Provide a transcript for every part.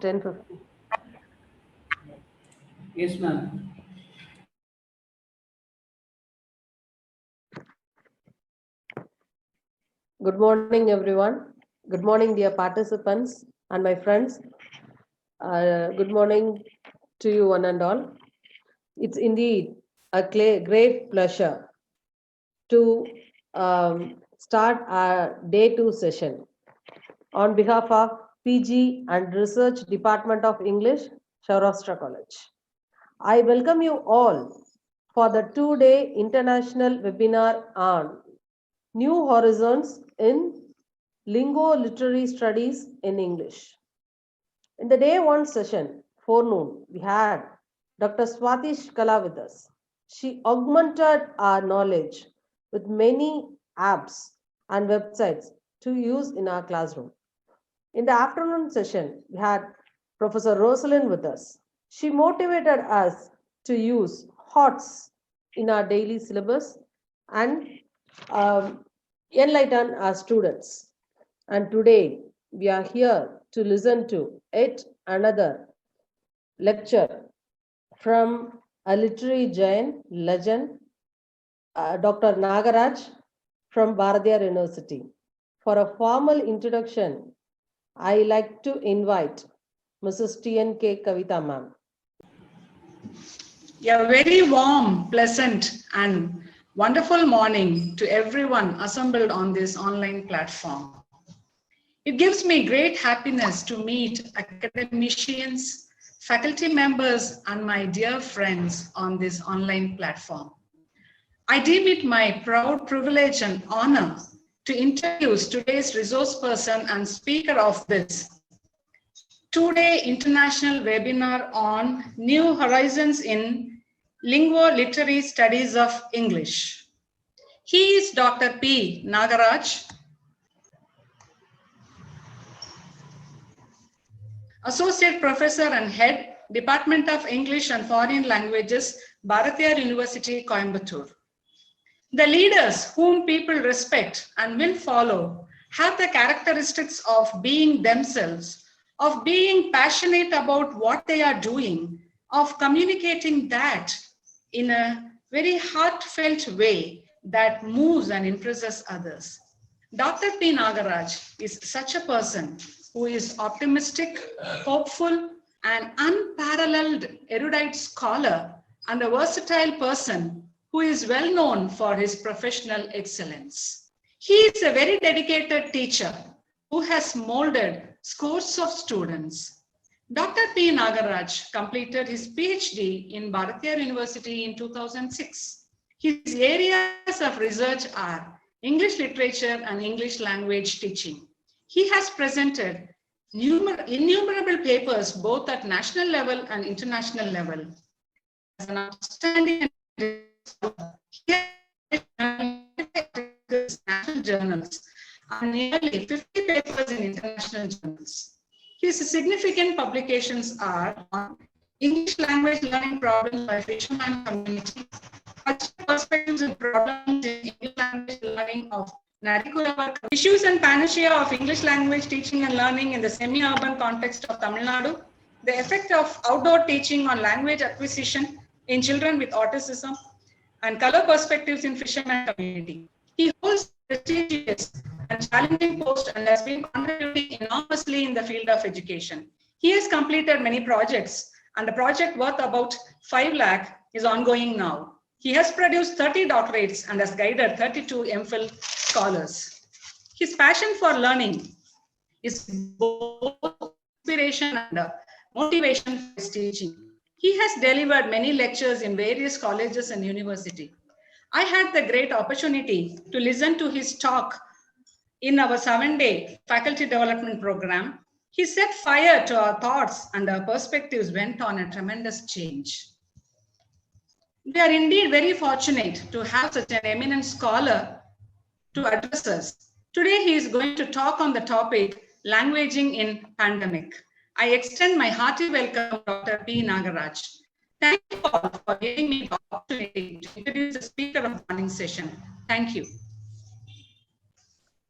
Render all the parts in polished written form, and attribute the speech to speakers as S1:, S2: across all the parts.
S1: 10:50.
S2: Yes, ma'am.
S1: Good morning, everyone. Good morning, dear participants and my friends. Good morning to you, one and all. It's indeed a great pleasure to start our day 2 session on behalf of PG and Research Department of English, Saurashtra College. I welcome you all for the 2-day international webinar on New Horizons in LINGUO Literary Studies in English. In the day 1 session, forenoon, we had Dr. Swatish Kala with us. She augmented our knowledge with many apps and websites to use in our classroom. In the afternoon session, we had Professor Rosalind with us. She motivated us to use HOTS in our daily syllabus and enlighten our students. And today, we are here to listen to yet another lecture from a literary giant legend, Dr. Nagaraj from Bharatiyar University. For a formal introduction, I like to invite Mrs. T.N.K. Kavita ma'am.
S3: A very warm, pleasant, and wonderful morning to everyone assembled on this online platform. It gives me great happiness to meet academicians, faculty members, and my dear friends on this online platform. I deem it my proud privilege and honor to introduce today's resource person and speaker of this 2-day international webinar on New Horizons in LINGUO Literary Studies of English. He is Dr. P. Nagaraj, Associate Professor and Head, Department of English and Foreign Languages, Bharatiyar University, Coimbatore. The leaders whom people respect and will follow have the characteristics of being themselves, of being passionate about what they are doing, of communicating that in a very heartfelt way that moves and impresses others. Dr. P. Nagaraj is such a person who is optimistic, hopeful, an unparalleled erudite scholar, and a versatile person who is well known for his professional excellence. He is a very dedicated teacher who has molded scores of students. Dr. P. Nagaraj completed his PhD in Bharatiyar University in 2006. His areas of research are English literature and English language teaching. He has presented innumerable papers both at national level and international level. As an outstanding national journals and nearly 50 papers in international journals. His significant publications are on English language learning problems by fisherman community, cultural perspectives and problems in English language learning of Narikula, issues and panacea of English language teaching and learning in the semi-urban context of Tamil Nadu, the effect of outdoor teaching on language acquisition in children with autism, and color perspectives in fisherman community. He holds prestigious and challenging post and has been contributing enormously in the field of education. He has completed many projects and the project worth about 5 lakh is ongoing now. He has produced 30 doctorates and has guided 32 MPhil scholars. His passion for learning is both inspiration and motivation for his teaching. He has delivered many lectures in various colleges and universities. I had the great opportunity to listen to his talk in our 7-day faculty development program. He set fire to our thoughts and our perspectives went on a tremendous change. We are indeed very fortunate to have such an eminent scholar to address us. Today he is going to talk on the topic languaging in pandemic. I extend my hearty welcome to Dr. P. Nagaraj. Thank you all for giving me the opportunity to introduce the speaker of the morning session. Thank you.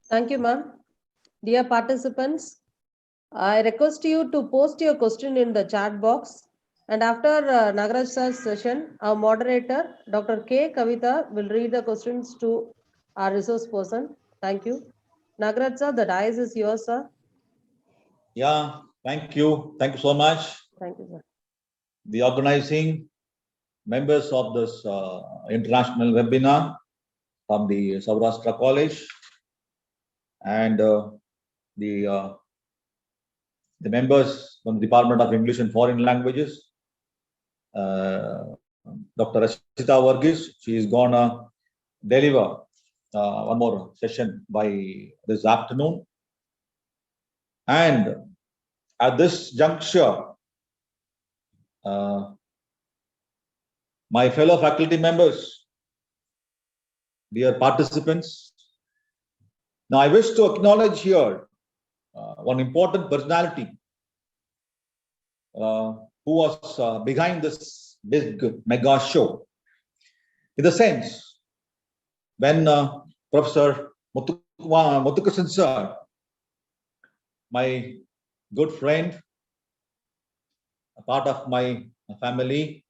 S1: Thank you, ma'am. Dear participants, I request you to post your question in the chat box. And after Nagaraj sir's session, our moderator, Dr. K. Kavita, will read the questions to our resource person. Thank you. Nagaraj sir, the dais is yours, sir.
S2: Yeah, thank you. Thank you so much.
S1: Thank you, sir.
S2: The organizing members of this international webinar from the Saurashtra College and the members from the Department of English and Foreign Languages, Dr. Rashita Varghese, she is gonna deliver one more session by this afternoon. And at this juncture, my fellow faculty members, dear participants, now I wish to acknowledge here one important personality who was behind this big mega show. In the sense, when Professor Muthukrishnan sir, my good friend, a part of my family,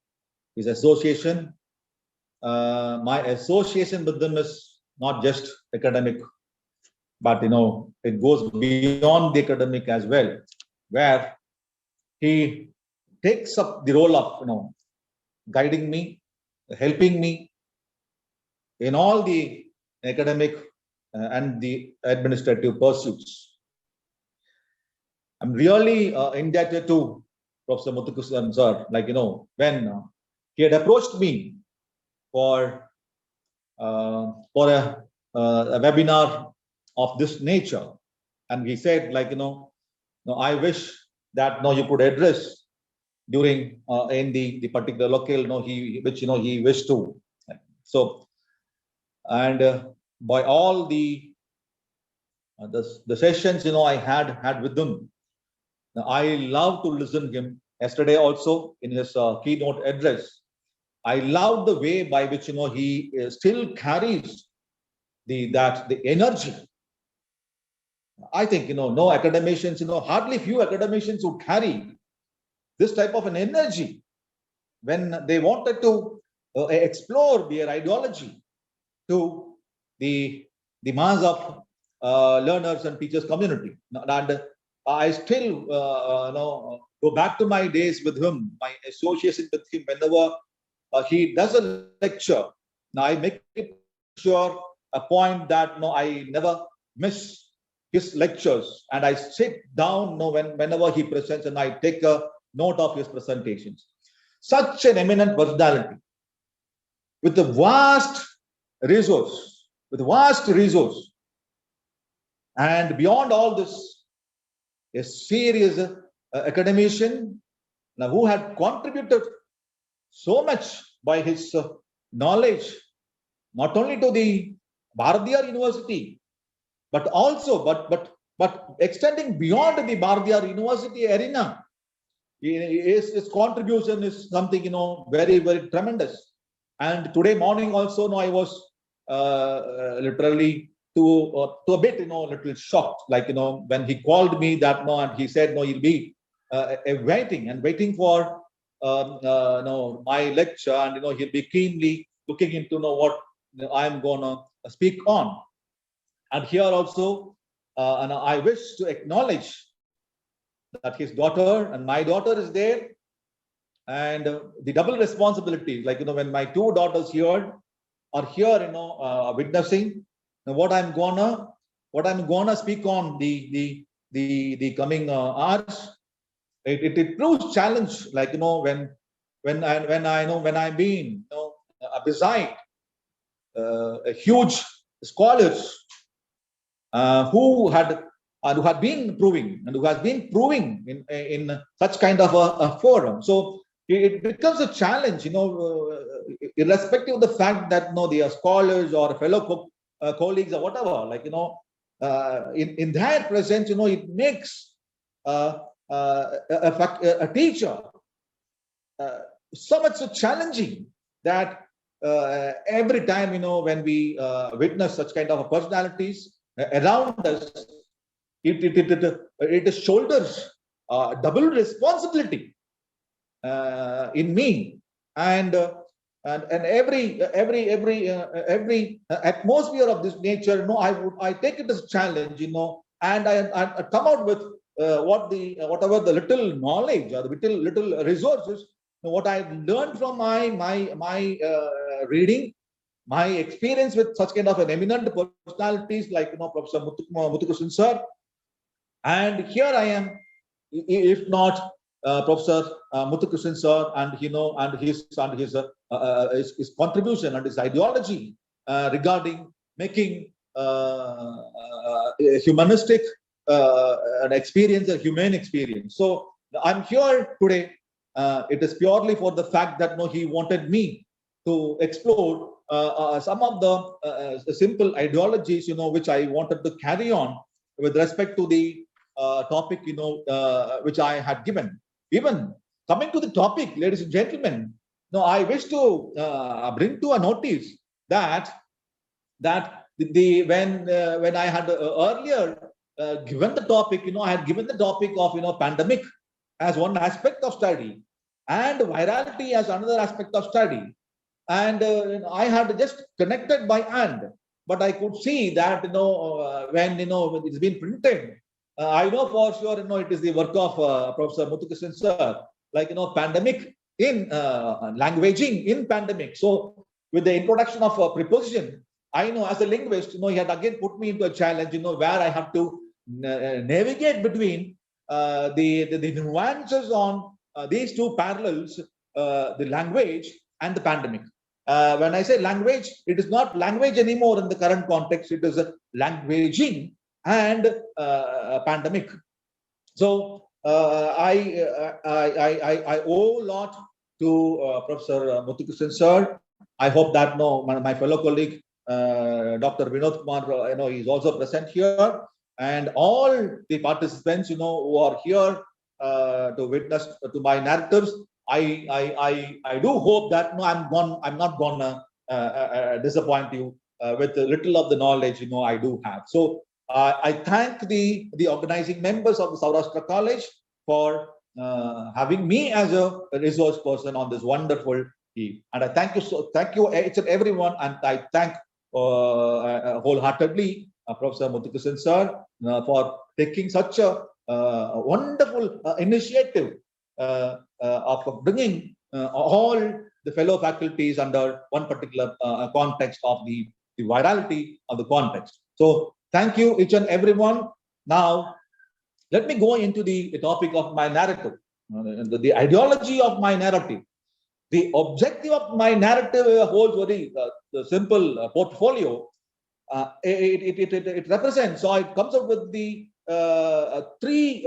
S2: his association, my association with them is not just academic, but it goes beyond the academic as well, where he takes up the role of guiding me, helping me in all the academic and the administrative pursuits. I'm really indebted to Professor Muthukrishnan sir, when he had approached me for a webinar of this nature, and he said, I wish that you could address during in the particular local which he wished to. So, and by all the sessions I had with him, I love to listen to him. Yesterday also in his keynote address, I love the way by which he still carries the energy. I think no academicians, hardly few academicians would carry this type of an energy when they wanted to explore their ideology to the mass of learners and teachers community. And I still go back to my days with him, my association with him. Whenever he does a lecture, now I make it sure a point that I never miss his lectures, and I sit down whenever he presents, and I take a note of his presentations. Such an eminent personality with a vast resource, and beyond all this, a serious academician who had contributed so much by his knowledge, not only to the Bharatiyar University, but also but extending beyond the Bharatiyar University arena. His contribution is something very, very tremendous. And today morning also I was literally to a bit little shocked, when he called me that and he said he'll be waiting for my lecture, and he'll be keenly looking into what I'm gonna speak on. And here also, and I wish to acknowledge that his daughter and my daughter is there, and the double responsibility, when my two daughters are here, witnessing what I'm gonna speak on the coming hours. It proves challenge, when I'm being beside huge scholars who had been proving and who has been proving in such kind of a forum. So it becomes a challenge, irrespective of the fact that they are scholars or fellow colleagues or whatever. In their presence, it makes a teacher so much so challenging that every time when we witness such kind of personalities around us, it shoulders double responsibility in me, and every atmosphere of this nature, I take it as a challenge, and I come out with whatever the little knowledge or the little resources, what I learned from my reading, my experience with such kind of an eminent personalities like Professor Muthukrishnan sir, and here I am, if not Professor Muthukrishnan sir, and his contribution and his ideology regarding making a humanistic an experience, a humane experience. So I'm here today. It is purely for the fact that he wanted me to explore some of the simple ideologies, which I wanted to carry on with respect to the topic, which I had given. Even coming to the topic, ladies and gentlemen, I wish to bring to a notice that when I had earlier given the topic, I had given the topic of pandemic as one aspect of study, and virality as another aspect of study. And I had just connected by hand, but I could see that when it's been printed, I know for sure it is the work of Professor Muthukrishnan sir, like pandemic in languaging in pandemic. So with the introduction of preposition, I know as a linguist, he had again put me into a challenge, where I have to navigate between the nuances on these two parallels, the language and the pandemic. When I say language, it is not language anymore in the current context. It is languaging and pandemic. So I owe a lot to Professor Muthukrishnan sir. I hope that my fellow colleague Dr. Vinod Kumar, is also present here, and all the participants, who are here to witness to my narratives. I do hope that I'm not gonna disappoint you with a little of the knowledge I do have. So I thank the organizing members of the Saurashtra College for having me as a resource person on this wonderful eve. And I thank you each and everyone, and I thank wholeheartedly Professor Muthukrishnan sir for taking such a wonderful initiative of bringing all the fellow faculties under one particular context of the virality of the context. So thank you each and everyone. Now let me go into the topic of my narrative, the ideology of my narrative. The objective of my narrative holds very simple portfolio. It represents, so it comes up with the three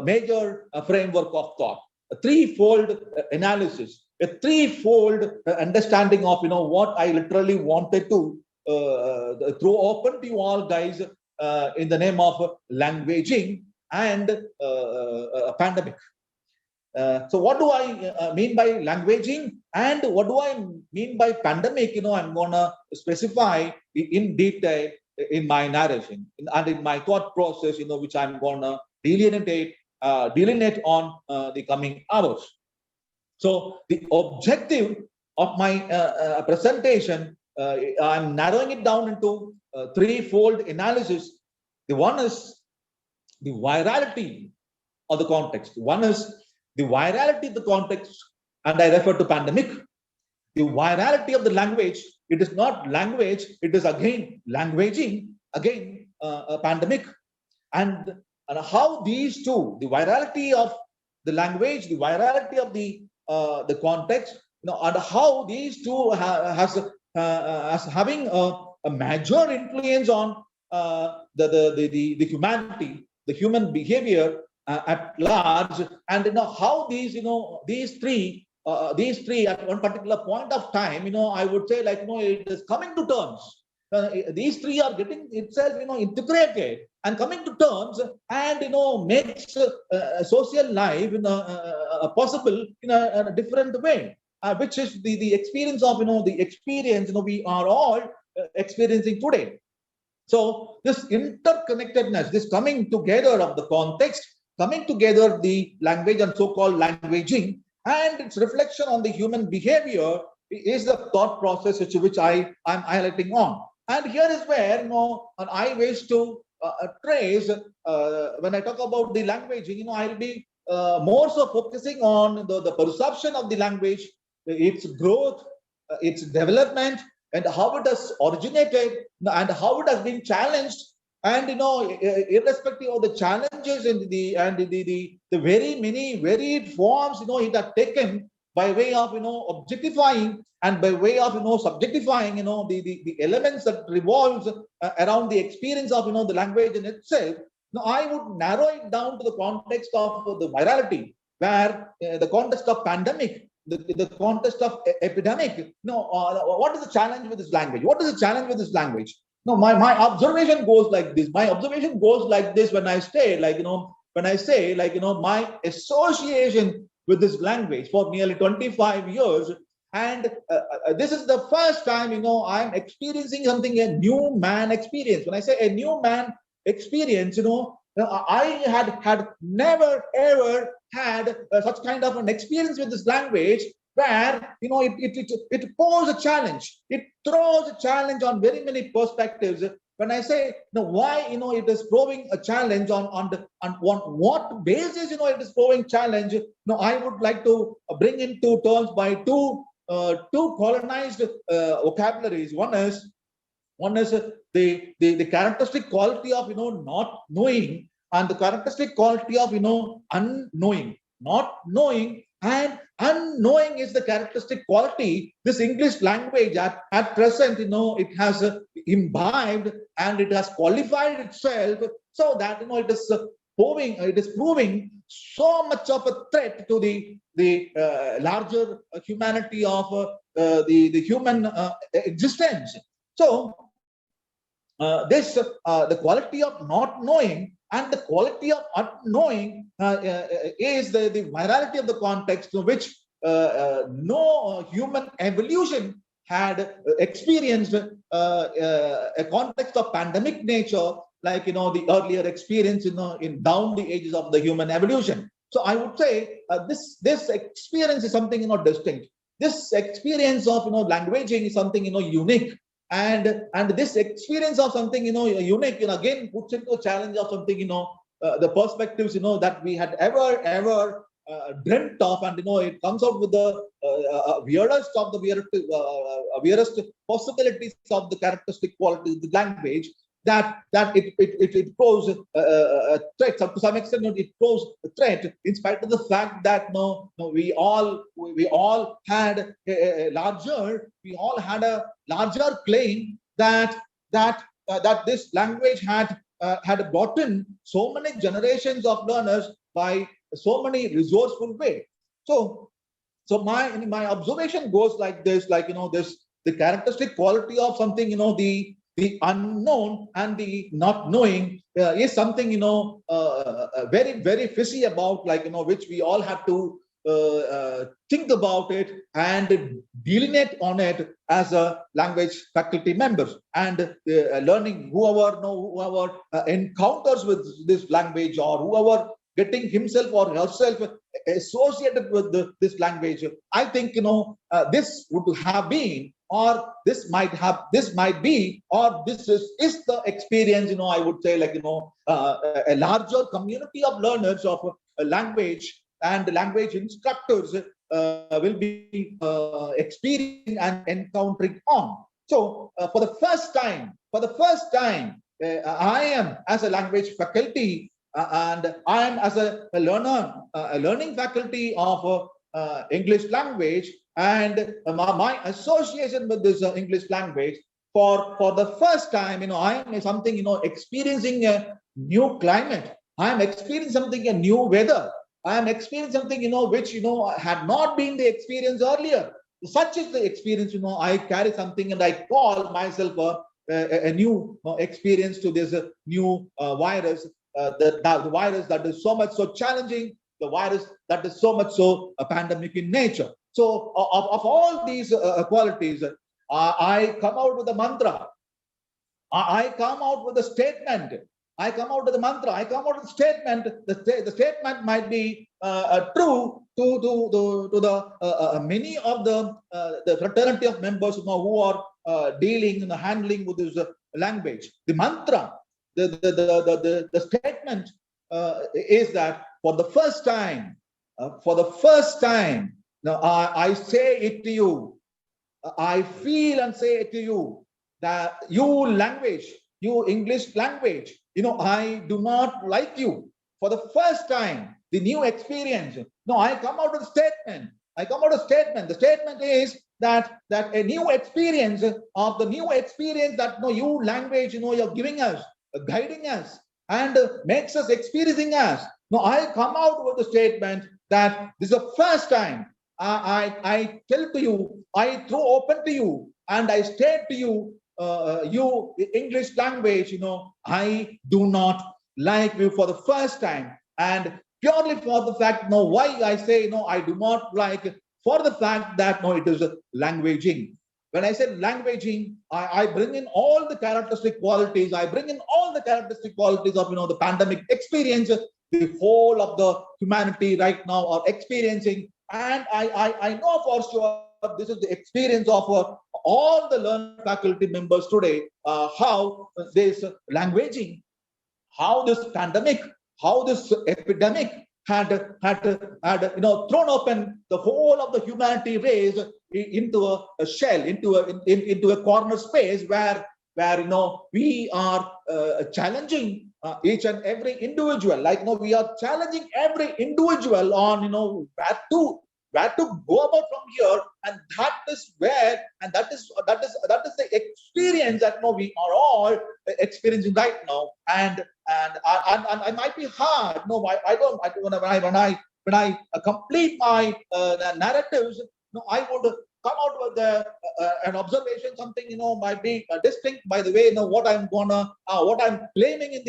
S2: major framework of thought, a threefold analysis, a threefold understanding of what I literally wanted to throw open to you all guys in the name of languaging and pandemic. So what do I mean by languaging, and what do I mean by pandemic? I'm gonna specify in detail in my narration and in my thought process, which I'm gonna delineate on the coming hours. So the objective of my presentation, I'm narrowing it down into threefold analysis. The one is the virality of the context. One is the virality of the context, and I refer to pandemic. The virality of the language, it is not language, it is again languaging, again a pandemic. And how these two, the virality of the language, the virality of the context, and how these two has having a major influence on the humanity, the human behavior at large, and how these three at one particular point of time, I would say, it is coming to terms. These three are getting itself integrated and coming to terms, and makes social life possible in a different way, which is the experience of the experience we are all experiencing today. So this interconnectedness, this coming together of the context, coming together the language and so-called languaging, and its reflection on the human behavior is the thought process which I am highlighting on. And here is where and I wish to trace when I talk about the languaging. I'll be more so focusing on the perception of the language, its growth, its development, and how it has originated and how it has been challenged. And irrespective of the challenges and the very many varied forms it has taken by way of objectifying and by way of subjectifying the elements that revolves around the experience of the language in itself. Now I would narrow it down to the context of the virality, where the context of pandemic, the context of epidemic. What is the challenge with this language? What is the challenge with this language? No, my observation goes like this. My observation goes like this when I say, my association with this language for nearly 25 years. And this is the first time, I'm experiencing something, a new man experience. When I say a new man experience, I had never ever had such kind of an experience with this language, where it poses a challenge. It throws a challenge on very many perspectives. When I say why it is throwing a challenge on what basis it is throwing challenge, I would like to bring into terms by two colonized vocabularies. One is the characteristic quality of not knowing, and the characteristic quality of unknowing. Not knowing and unknowing is the characteristic quality this English language at present it has imbibed, and it has qualified itself, so that it is proving so much of a threat to the larger humanity of the human existence. So the quality of not knowing and the quality of unknowing is the virality of the context in which no human evolution had experienced a context of pandemic nature, like the earlier experience in down the ages of the human evolution. So I would say this experience is something distinct. This experience of languaging is something unique. And this experience of something unique again puts into a challenge of something the perspectives that we had ever dreamt of, and it comes out with the weirdest of the weirdest possibilities of the characteristic quality of the language, that it poses a threat. So to some extent it poses a threat, in spite of the fact that we all had a larger claim that this language had brought in so many generations of learners by so many resourceful ways. So my observation goes like this, the characteristic quality of something the unknown and the not knowing is something very very fishy about, which we all have to think about it and delineate on it as a language faculty members, and learning whoever encounters with this language, or whoever getting himself or herself associated with this language. I think this would have been, or this might be, or this is the experience I would say, a larger community of learners of language and language instructors will be experiencing and encountering on. So for the first time I am as a language faculty and I am as a learning faculty of English language, and my association with this English language, for the first time I am something experiencing a new climate. I am experiencing something, a new weather. I am experiencing something which had not been the experience earlier. Such is the experience. I carry something, and I call myself a new experience to this new virus. The virus that is so much so challenging, the virus that is so much so pandemic in nature. So of all these qualities, I come out with a mantra. I come out with a statement. I come out with a mantra. I come out with a statement. The statement might be true to the many of the fraternity of members, who are dealing and handling with this language. The mantra, the statement is that for the first time, now I say it to you. I feel and say it to you that you language, you English language, I do not like you. For the first time, the new experience. No, I come out with a statement. The statement is that a new experience of the new experience that you language, you're giving us, guiding us, and makes us experiencing us. No, I come out with a statement that this is the first time I tell to you, I throw open to you, and I state to you, you English language, I do not like you for the first time, and purely for the fact, why I say I do not like, for the fact that it is languaging. When I said languaging, I bring in all the characteristic qualities. I bring in all the characteristic qualities of the pandemic experience. The whole of the humanity right now are experiencing, and I know for sure this is the experience of all the learned faculty members today. How this languaging, how this pandemic, how this epidemic had thrown open the whole of the humanity race into a shell, into a corner space where we are challenging each and every individual. We are challenging every individual on where to go about from here, and that is where, and that is the experience that we are all experiencing right now. And I might be hard. I don't. When I complete my narratives, I would come out with an observation, something might be distinct by the way what I'm claiming at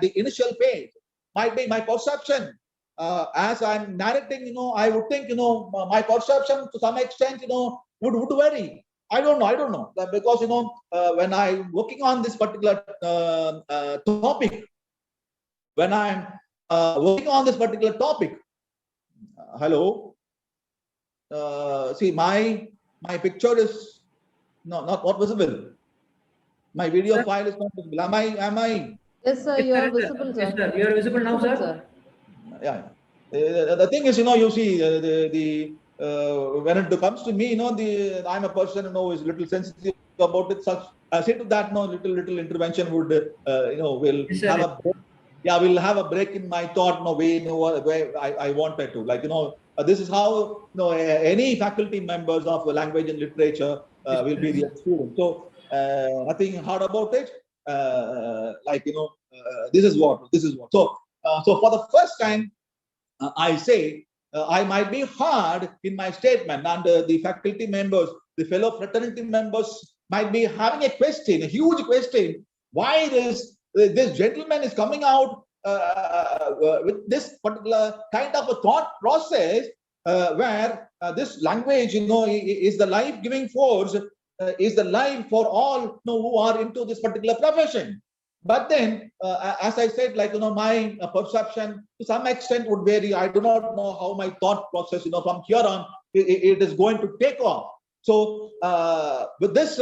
S2: the initial phase might be my perception. As I'm narrating, I would think my perception to some extent would vary. I don't know because when I'm working on this particular topic, hello. See, my picture is not visible. My video file is not visible. Am I?
S1: Yes, sir, you are visible, sir.
S4: Yes, sir. You are visible now, sir.
S2: Yeah. The thing is, you see, when it comes to me, I'm a person who is a little sensitive about it. Such say to that, little intervention would, will
S4: Yes,
S2: have a break. Yeah, we'll have a break in my thought, way I wanted to. This is how any faculty members of language and literature will be the experience. So nothing hard about it. This is what. So for the first time, I say I might be hard in my statement, and the faculty members, the fellow fraternity members might be having a huge question. Why this gentleman is coming out with this particular kind of a thought process where this language, is the life-giving force, is the life for all who are into this particular profession. But then, as I said, my perception to some extent would vary. I do not know how my thought process, from here on, it is going to take off. So, with this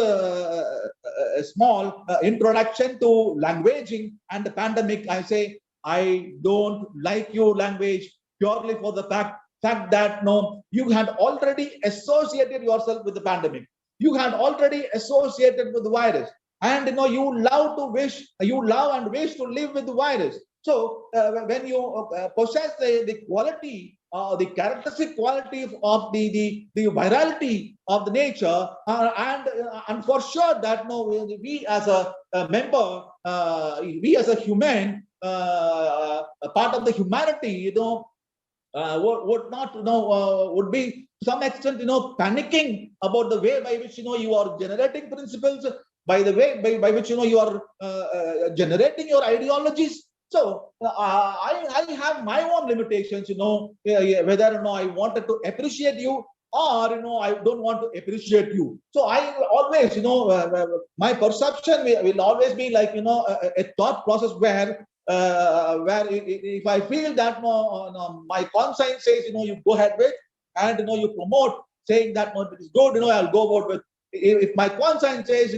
S2: small introduction to languaging and the pandemic, I say I don't like your language purely for the fact that you had already associated yourself with the pandemic. You had already associated with the virus. And you love and wish to live with the virus. So when you possess the quality, the characteristic quality of the virality of the nature, and for sure that we as a member, we as a human, a part of the humanity, would not would be to some extent panicking about the way by which you are generating principles, by the way by which you are generating your ideologies. So I have my own limitations, whether I wanted to appreciate you or I don't want to appreciate you. So I always, my perception will always be like a thought process where if I feel that no, my conscience says you go ahead with, and you promote saying that no, it is good, I'll go about with. If my conscience says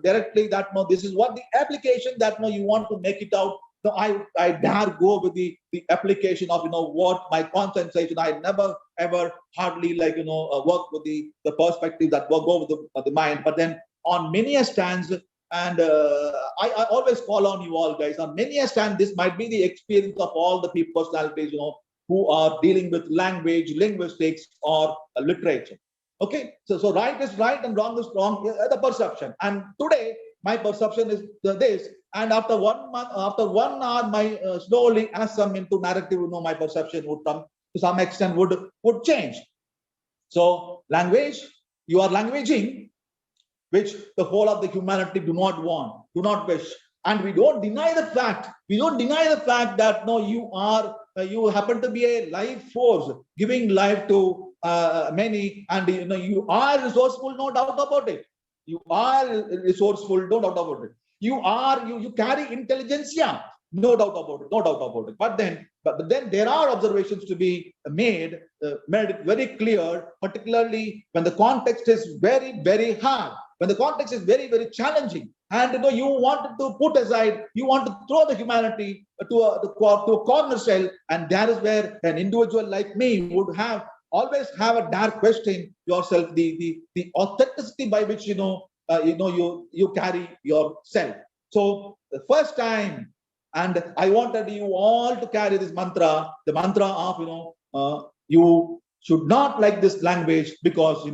S2: directly that no, this is what the application that no, you want to make it out, so I dare go with the application of what my conscience says. I never ever hardly like work with the perspective that will go with the mind. But then on many a stands, and I always call on you all guys, on many a stand, this might be the experience of all the people personalities who are dealing with language, linguistics, or literature. Okay, so right is right and wrong is wrong, the perception. And today my perception is this, and after 1 month, after 1 hour, my slowly as some into narrative, my perception would come to some extent would change. So language, you are languaging, which the whole of the humanity do not want, do not wish. And we don't deny the fact. We don't deny the fact that no, you happen to be a life force, giving life to many, and you are resourceful, no doubt about it. You are resourceful, no doubt about it. You carry intelligence, yeah, no doubt about it, no doubt about it. But then there are observations to be made it very clear, particularly when the context is very, very hard, when the context is very, very challenging, and you wanted to put aside, you want to throw the humanity to a corner cell, and that is where an individual like me would always have a dark question yourself, the authenticity by which you carry yourself. So the first time, and I wanted you all to carry this mantra, the mantra of you should not like this language, because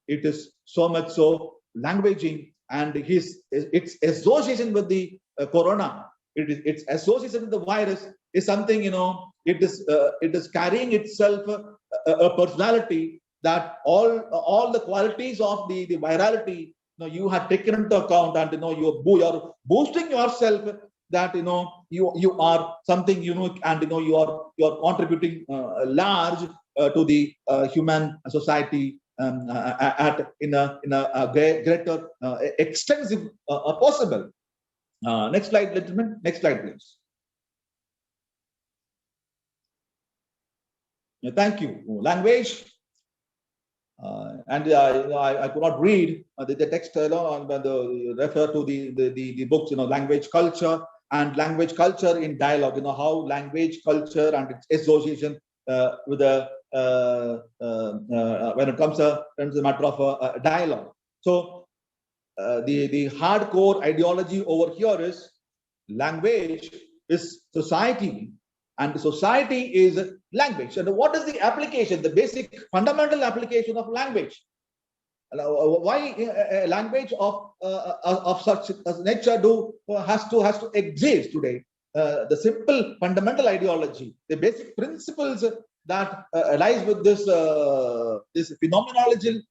S2: it is so much so languaging, and its association with the corona, its association with the virus is something it is carrying itself a personality that all the qualities of the virality you have taken into account, and you're boosting yourself that you are something unique, and you are contributing large to the human society in a greater extensive possible. Next slide, gentlemen. Next slide, please. Thank you. Language. And I could not read the text, refer to the books, language culture and language culture in dialogue, how language culture and its association with when it comes to the matter of dialogue. So the hardcore ideology over here is language is society, and society is language. And what is the application, the basic fundamental application of language? Why a language of such nature has to exist today? The simple fundamental ideology, the basic principles that lies with this phenomenological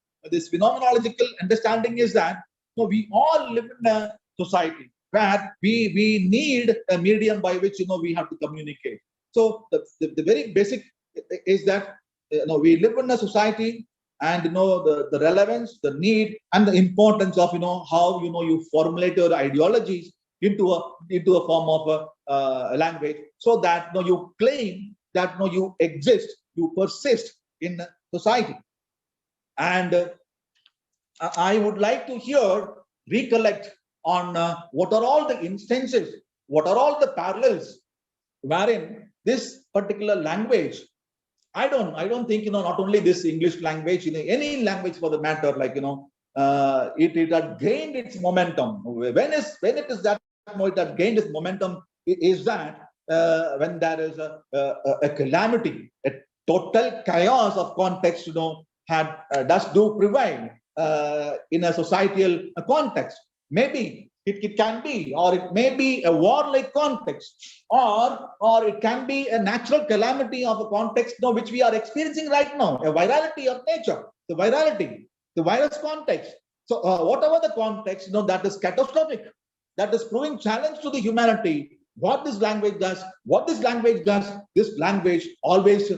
S2: understanding is that we all live in a society where we need a medium by which we have to communicate. So the very basic is that we live in a society, and the relevance, the need, and the importance of how you formulate your ideologies into a form of a language, so that you claim that you exist, you persist in society. And I would like to recollect on what are all the instances, what are all the parallels wherein this particular language, I don't think not only this English language, any language for the matter, like it had gained its momentum. When it is that it had gained its momentum is that when there is a calamity, a total chaos of context, does prevail in a societal context. Maybe it can be, or it may be a warlike context, or it can be a natural calamity of a context which we are experiencing right now, a virality of nature, the virus context. So whatever the context, that is catastrophic, that is proving challenge to the humanity, what this language does, this language always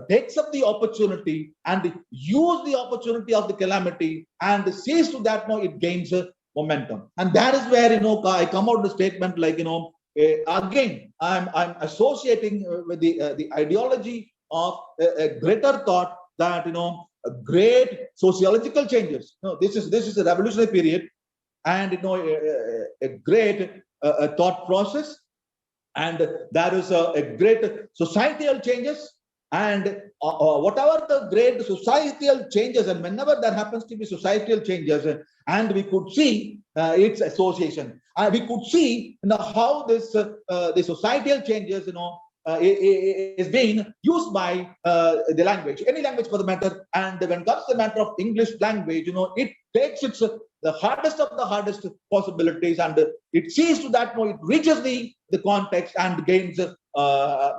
S2: takes up the opportunity and use the opportunity of the calamity and sees to that now it gains momentum. And that is where, I come out with the statement like, again, I'm associating with the ideology of a greater thought that, great sociological changes. This is a revolutionary period, and a great thought process, and there is a great societal changes, and whatever the great societal changes, and whenever there happens to be societal changes, and we could see its association, we could see how this the societal changes is being used by the language, any language for the matter. And when it comes to the matter of English language, it takes its the hardest of the hardest possibilities, and it sees to that it reaches the context and gains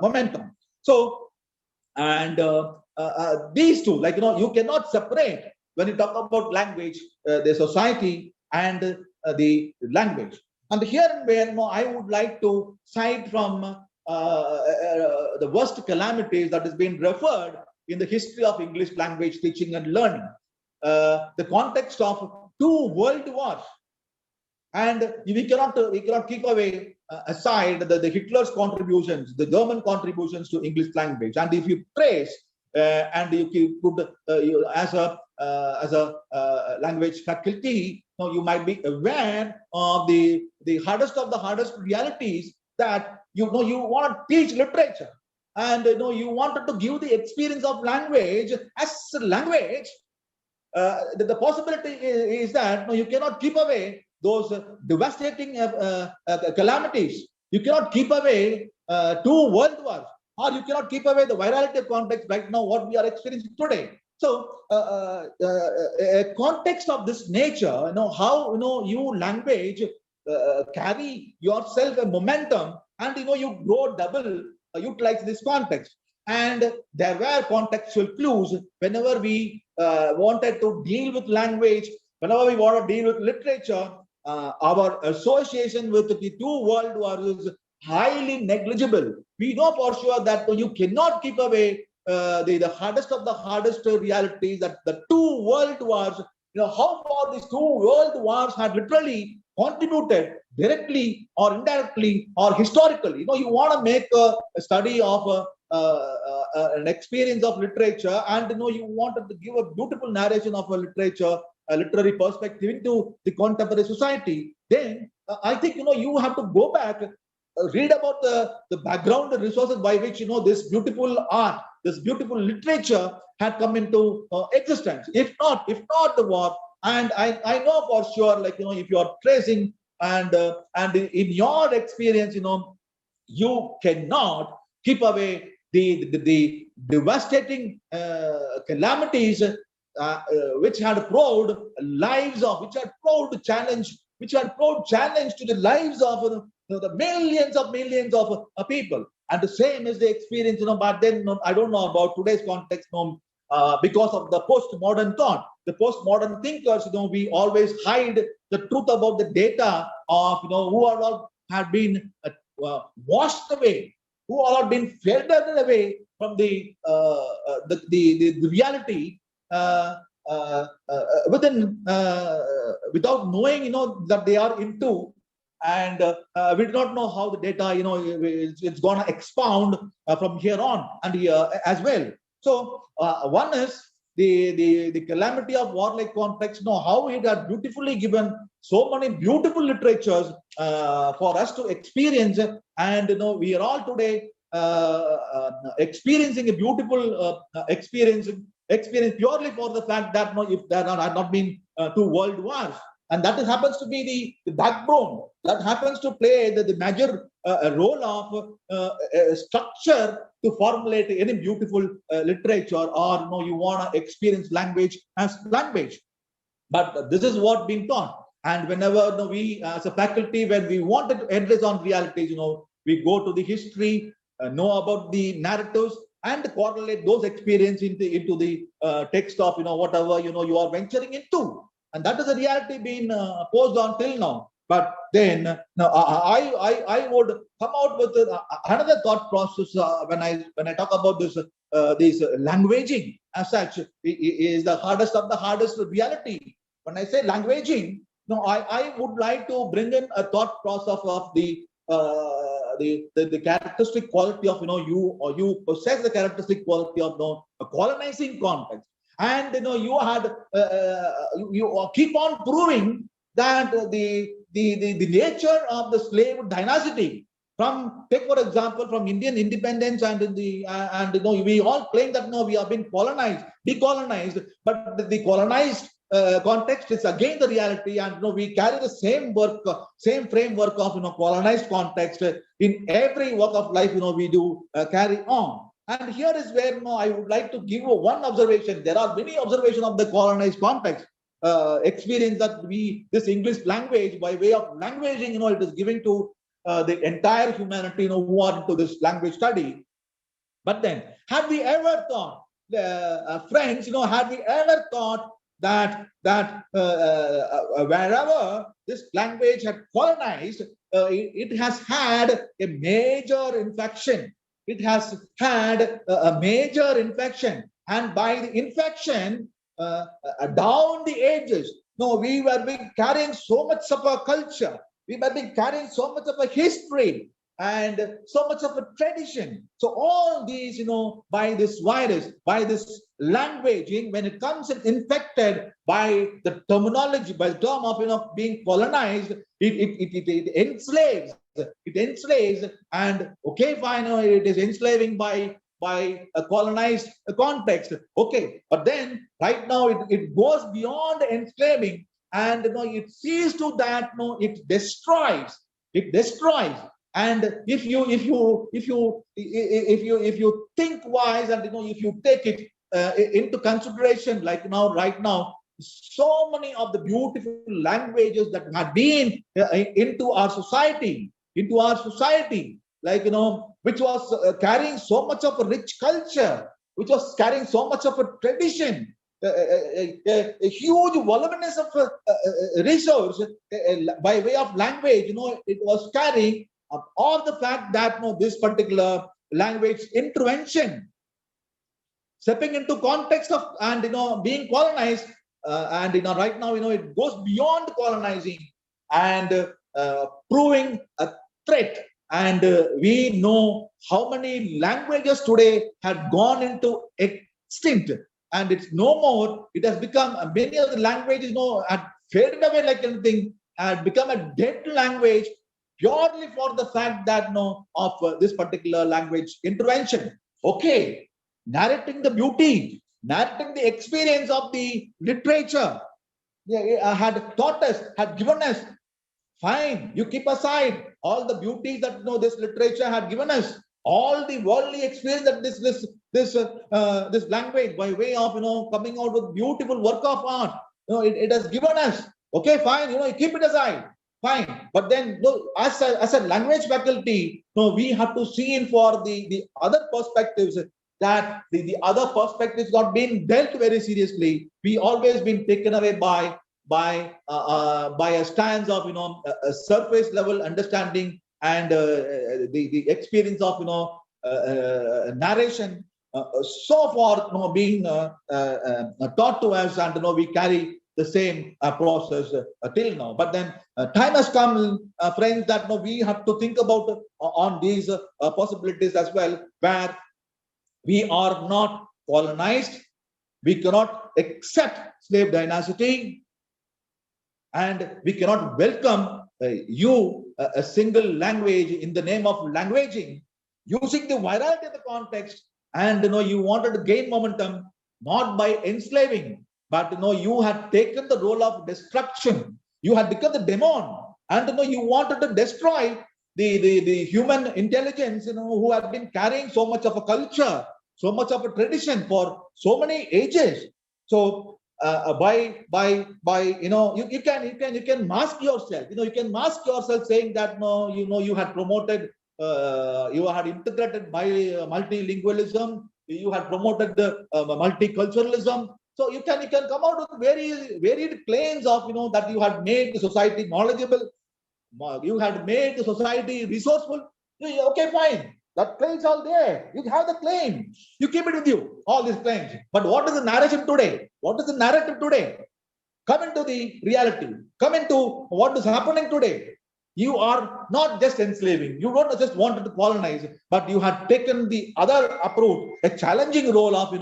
S2: momentum. So, and these two, like, you cannot separate when you talk about language, the society and the language. And here and where, I would like to cite from the worst calamities that has been referred in the history of English language teaching and learning. The context of 2 world wars, and we cannot keep away aside the Hitler's contributions, the German contributions to English language. And if you trace and you put as a language faculty, you might be aware of the hardest of the hardest realities that you want to teach literature, and you wanted to give the experience of language as a language. The possibility is that you cannot keep away those devastating calamities. You cannot keep away 2 world wars, or you cannot keep away the virality of context right now, what we are experiencing today. So, a context of this nature, how you language carry yourself a momentum, and you grow double utilize this context. And there were contextual clues whenever we wanted to deal with language, whenever we want to deal with literature. Our association with the 2 world wars is highly negligible. We know for sure that you cannot keep away the hardest of the hardest realities, that the 2 world wars, how far these 2 world wars had literally contributed directly or indirectly or historically. You want to make a study of an experience of literature, and you wanted to give a beautiful narration of a literature, a literary perspective into the contemporary society, then I think you have to go back, read about the background, the resources by which this beautiful art, this beautiful literature had come into existence. If not the war. And I know for sure, like, if you are tracing and in your experience, you cannot keep away the devastating calamities which had proved lives of, which had proved challenge to the lives of the millions of people. And the same is the experience, but then I don't know about today's context, because of the postmodern thought, the postmodern thinkers, we always hide the truth about the data of, who all had been washed away, who all had been filtered away from the reality without knowing, that they are into. And we do not know how the data, it's going to expound from here on and as well. So one is the calamity of warlike context, how it had beautifully given so many beautiful literatures for us to experience. And we are all today experiencing a beautiful experience purely for the fact that if there had not been 2 world wars. And that happens to be the backbone, that happens to play the major role of structure to formulate any beautiful literature, or you want to experience language as language. But this is what being taught. And whenever we as a faculty, when we wanted to address on realities, we go to the history, know about the narratives, and correlate those experiences into the text of whatever you are venturing into. And that is a reality being posed on till now. But then now I would come out with another thought process when I talk about this languaging as such is the hardest of the hardest reality. When I say languaging, no, I would like to bring in a thought process of the characteristic quality of you possess the characteristic quality of a colonizing context, and you keep on proving that the nature of the slave dynasty, from take for example from Indian independence, and we all claim that we have been colonized, decolonized, but the colonized context is again the reality, and we carry the same framework of colonized context in every walk of life. We do carry on. And here is where I would like to give you one observation. There are many observations of the colonized context experience that this English language, by way of languaging, it is giving to the entire humanity, who are into this language study. But then, have we ever thought, friends, have we ever thought that wherever this language had colonized, it has had a major infection. It has had a major infection, and by the infection, down the ages, we were carrying so much of a culture. We were carrying so much of a history and so much of a tradition. So all these, by this virus, by this languaging, when it comes infected by the terminology, by the term of being colonized, it enslaves. It enslaves, and okay, fine, it is enslaving by a colonized context. Okay, but then right now it goes beyond enslaving, and it sees to that it destroys. It destroys. And if you think wise, and if you take it into consideration, like right now, so many of the beautiful languages that have been into our society, like which was carrying so much of a rich culture, which was carrying so much of a tradition, a huge voluminous of resource by way of language. It was carrying all the fact that this particular language intervention, stepping into context of and being colonized, and right now it goes beyond colonizing and proving a threat. And we know how many languages today had gone into extinct, and it's no more. It has become many of the languages had faded away like anything, had become a dead language purely for the fact that of this particular language intervention. Okay, narrating the beauty, narrating the experience of the literature, had taught us, had given us. Fine, you keep aside all the beauty that this literature had given us, all the worldly experience that this language, by way of coming out with beautiful work of art, it has given us. Okay, fine, you keep it aside. Fine, but then as a language faculty, we have to see in for the other perspectives, that the other perspectives not being dealt very seriously. We always been taken away by a stance of a surface level understanding, and the experience of narration, so far being taught to us, and we carry the same process till now. But then time has come, friends, that we have to think about on these possibilities as well, where we are not colonized, we cannot accept slave dynasty, and we cannot welcome a single language in the name of languaging, using the virality of the context, and you wanted to gain momentum, not by enslaving, but you had taken the role of destruction. You had become the demon, and you wanted to destroy the human intelligence, who have been carrying so much of a culture, so much of a tradition for so many ages. So by you can mask yourself. You can mask yourself, saying that you had promoted, you had integrated multilingualism, you had promoted the multiculturalism. So you can come out with very varied claims of that you had made the society knowledgeable. you had made the society resourceful. Okay, fine. That claims all there. You have the claim. You keep it with you, all these claims. But what is the narration today? What is the narrative today? Come into the reality. Come into what is happening today. You are not just enslaving. You don't just wanted to colonize, but you had taken the other approach, a challenging role of,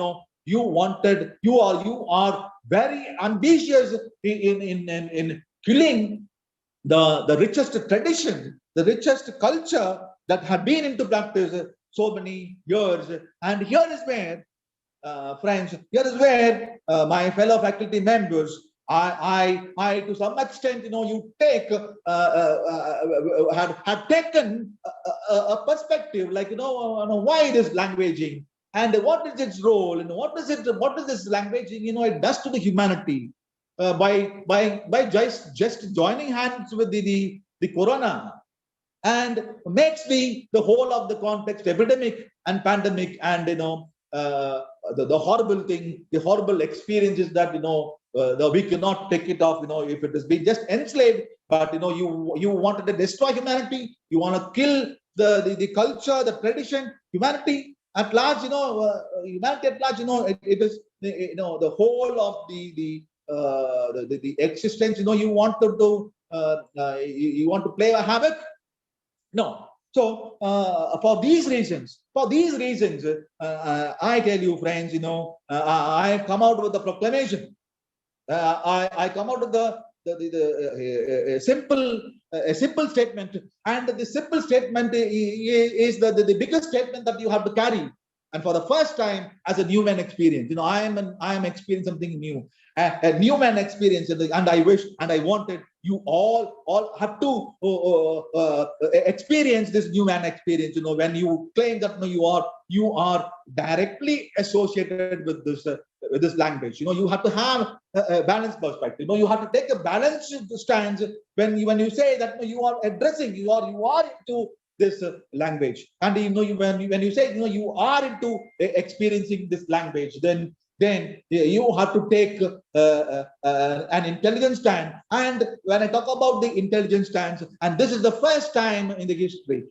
S2: you are very ambitious in killing the richest tradition, the richest culture that had been into practice so many years. And here is where, friends, here is where my fellow faculty members, I to some extent, you take had taken a perspective like, why this languaging and what is its role and what is this languaging, it does to the humanity by just joining hands with the corona, and makes the whole of the context epidemic and pandemic, and the horrible thing, the horrible experiences that we cannot take it off, if it has been just enslaved, but you wanted to destroy humanity, you want to kill the culture, the tradition, humanity at large, humanity at large, it is the whole of the existence, you want to you want to play a havoc. No. So for these reasons, I tell you, friends, I come out with the proclamation. I come out with a simple statement, and the simple statement is the biggest statement that you have to carry. And for the first time, as a new man experience, I am experiencing something new, a new man experience, and I wish and I wanted you all have to experience this new man experience. When you claim that you are directly associated with this language, you have to have a balanced perspective. You have to take a balanced stance when you say that you are addressing, you are into this language, and when you say you are into experiencing this language, then you have to take an intelligent stand. And when I talk about the intelligent stance, and this is the first time in the history,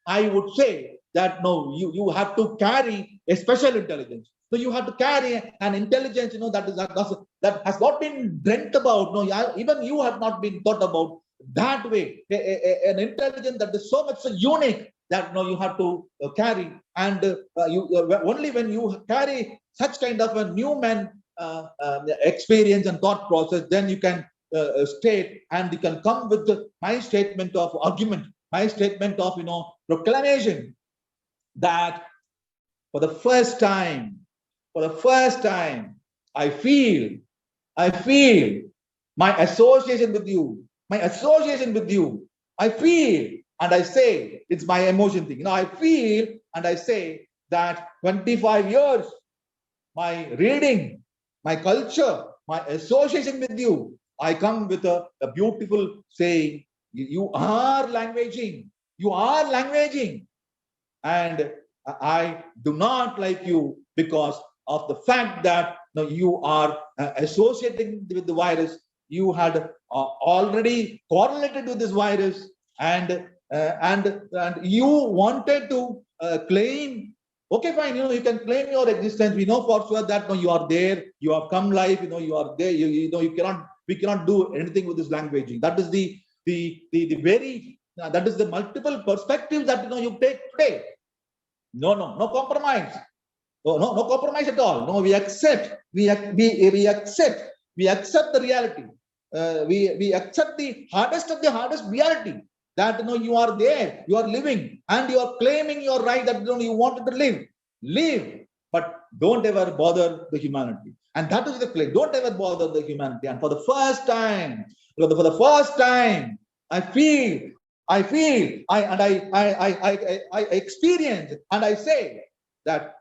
S2: I would say that you have to carry a special intelligence. So you have to carry an intelligence, that has not been dreamt about. Even you have not been thought about that way. An intelligence that is so much so unique that you have to carry, and only when you carry such kind of a new man experience and thought process, then you can state, and you can come with my statement of argument, my statement of proclamation, that for the first time, I feel my association with you. I feel and I say, it's my emotion thing. I feel and I say that 25 years, my reading, my culture, my association with you, I come with a beautiful saying, you are languaging. And I do not like you because of the fact that you are associating with the virus. You had already correlated with this virus, and you wanted to claim. Okay, fine. You can claim your existence. We know for sure that you are there. You have come live. You are there. You cannot. We cannot do anything with this languaging. That is the very. That is the multiple perspectives that you take today. No compromise. No compromise at all. No, we accept. We accept the reality. We accept the hardest of the hardest reality, that you are there, you are living, and you are claiming your right that you wanted to live, but don't ever bother the humanity. And that is the claim. Don't ever bother the humanity. And for the first time, I feel, I experience, and I say that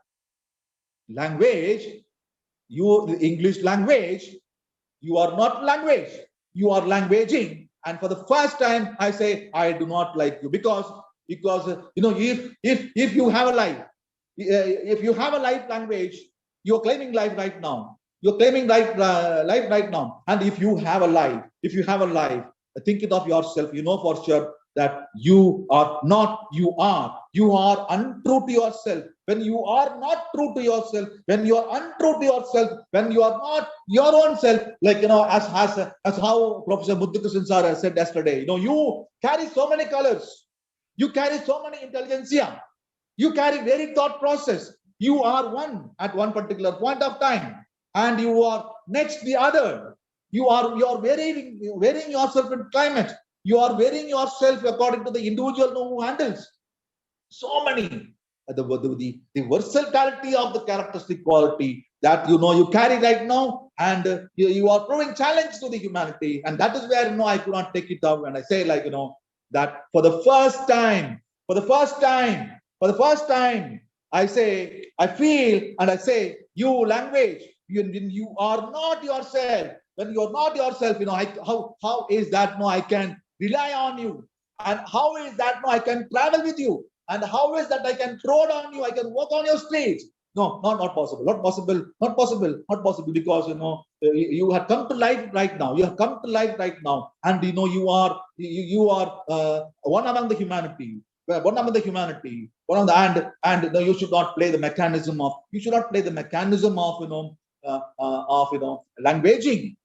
S2: language, the English language, you are not language, you are languaging. And for the first time, I say, I do not like you because if you have a life, if you have a life language, you're claiming life right now. You're claiming life right now. And if you have a life, thinking of yourself, you know for sure that you are not, you are. You are untrue to yourself. When you are not true to yourself, when you are untrue to yourself, when you are not your own self, like, as how Professor Muthukrishnan sir said yesterday, you carry so many colors, you carry so many intelligentsia, you carry very thought process. You are one at one particular point of time, and you are next the other. You are varying yourself in climate. You are varying yourself according to the individual who handles. So many the versatility of the characteristic quality that you carry right now, and you are proving challenge to the humanity, and that is where I could not take it up when I say that for the first time, I feel and I say, you language, you are not yourself. When you are not yourself, how is that I can rely on you, and how is that I can travel with you, and how is that I can throw down you, I can walk on your streets? No, not possible, not possible, because you have come to life right now. You have come to life right now, and you are one among the humanity. One among the humanity, and you should not play the mechanism of languaging.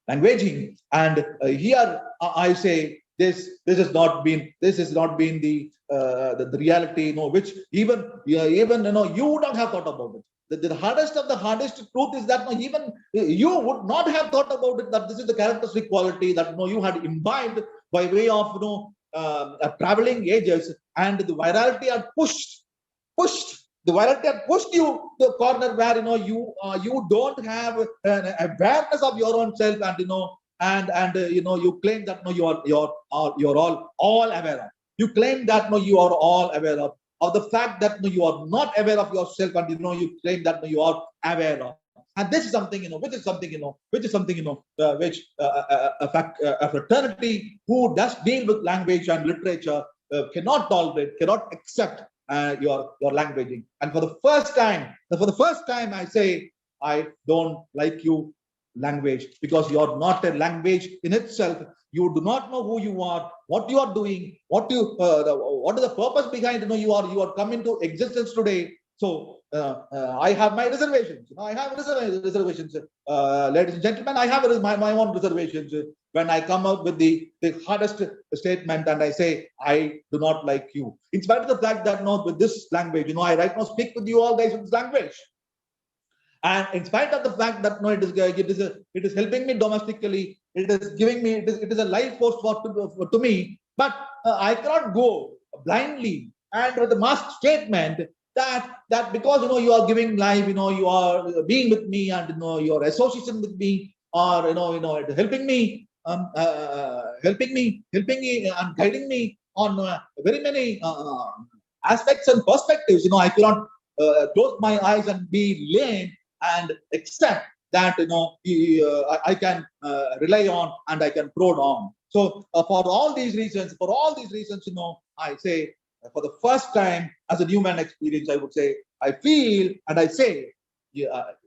S2: And here I say this has not been the reality, which even you would not have thought about it. The hardest of the hardest truth is that even you would not have thought about it, that this is the characteristic quality that you had imbibed by way of traveling ages, and the virality had pushed the virality had pushed you to the corner where you don't have an awareness of your own self, and you claim that you're all aware of. You claim that you are all aware of the fact that you are not aware of yourself, and you claim that you are aware of. And this is something which a fraternity who does deal with language and literature cannot tolerate, cannot accept your languaging. And for the first time, I say, I don't like you language, because you are not a language in itself. You do not know who you are, what you are doing, what is the purpose behind you are come into existence today. So I have my reservations. I have reservations, ladies and gentlemen. I have my own reservations when I come out with the hardest statement, and I say, I do not like you, in spite of the fact that with this language, I right now speak with you all guys with this language. And in spite of the fact that it is helping me domestically, it is giving me, it is a life force to me, but I cannot go blindly and with a masked statement that because you are giving life, you are being with me, and your association with me, or it is helping me, and guiding me on very many aspects and perspectives. I cannot close my eyes and be lame and accept that I can rely on, and I can prod on. So for all these reasons, I say, for the first time as a human experience, I would say, I feel and I say,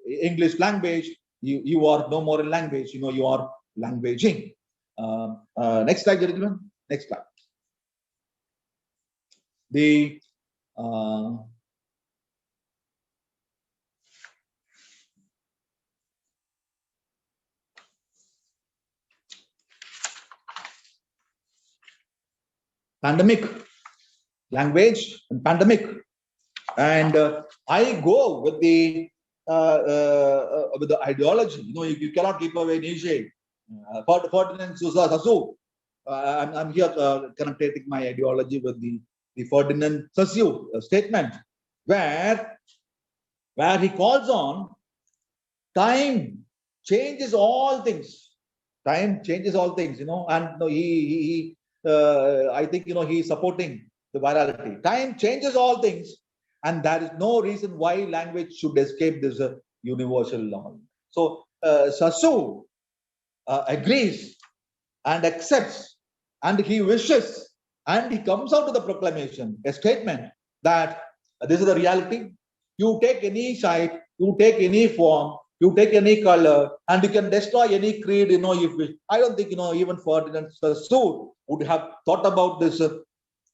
S2: English language, you are no more in language, you are languaging. Next slide, gentlemen. Next slide. The pandemic, language and pandemic, and I go with the ideology. You cannot keep away Nietzsche, Ferdinand Saussure. I'm here connecting my ideology with the Ferdinand Saussure statement, where he calls on time changes all things. Time changes all things, and he I think he's supporting the virality. Time changes all things, and there is no reason why language should escape this universal law. So Saussure agrees and accepts, and he wishes, and he comes out with a proclamation, a statement that this is the reality. You take any site, you take any form, You take any color and you can destroy any creed, if you, I don't think, even Ferdinand Saussure would have thought about this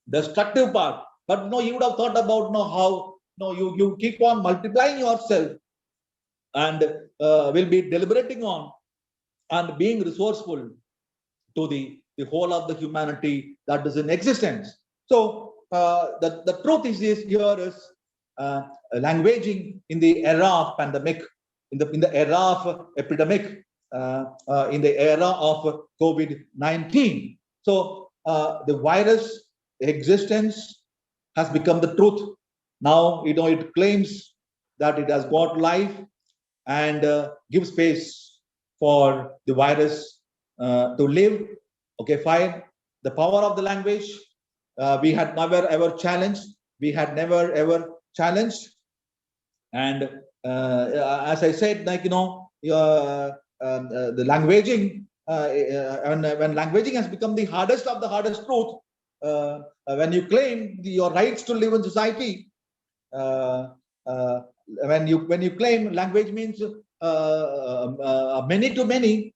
S2: destructive part. But you would have thought about how you keep on multiplying yourself and will be deliberating on and being resourceful to the whole of the humanity that is in existence. So the truth is here is languaging in the era of pandemic, in the era of epidemic, in the era of COVID-19. So the virus existence has become the truth. Now, it claims that it has got life and gives space for the virus to live. Okay, fine. The power of the language, we had never ever challenged. We had never ever challenged. And as I said, the languaging, when languaging has become the hardest of the hardest truth, when you claim your rights to live in society, when you claim language means many to many.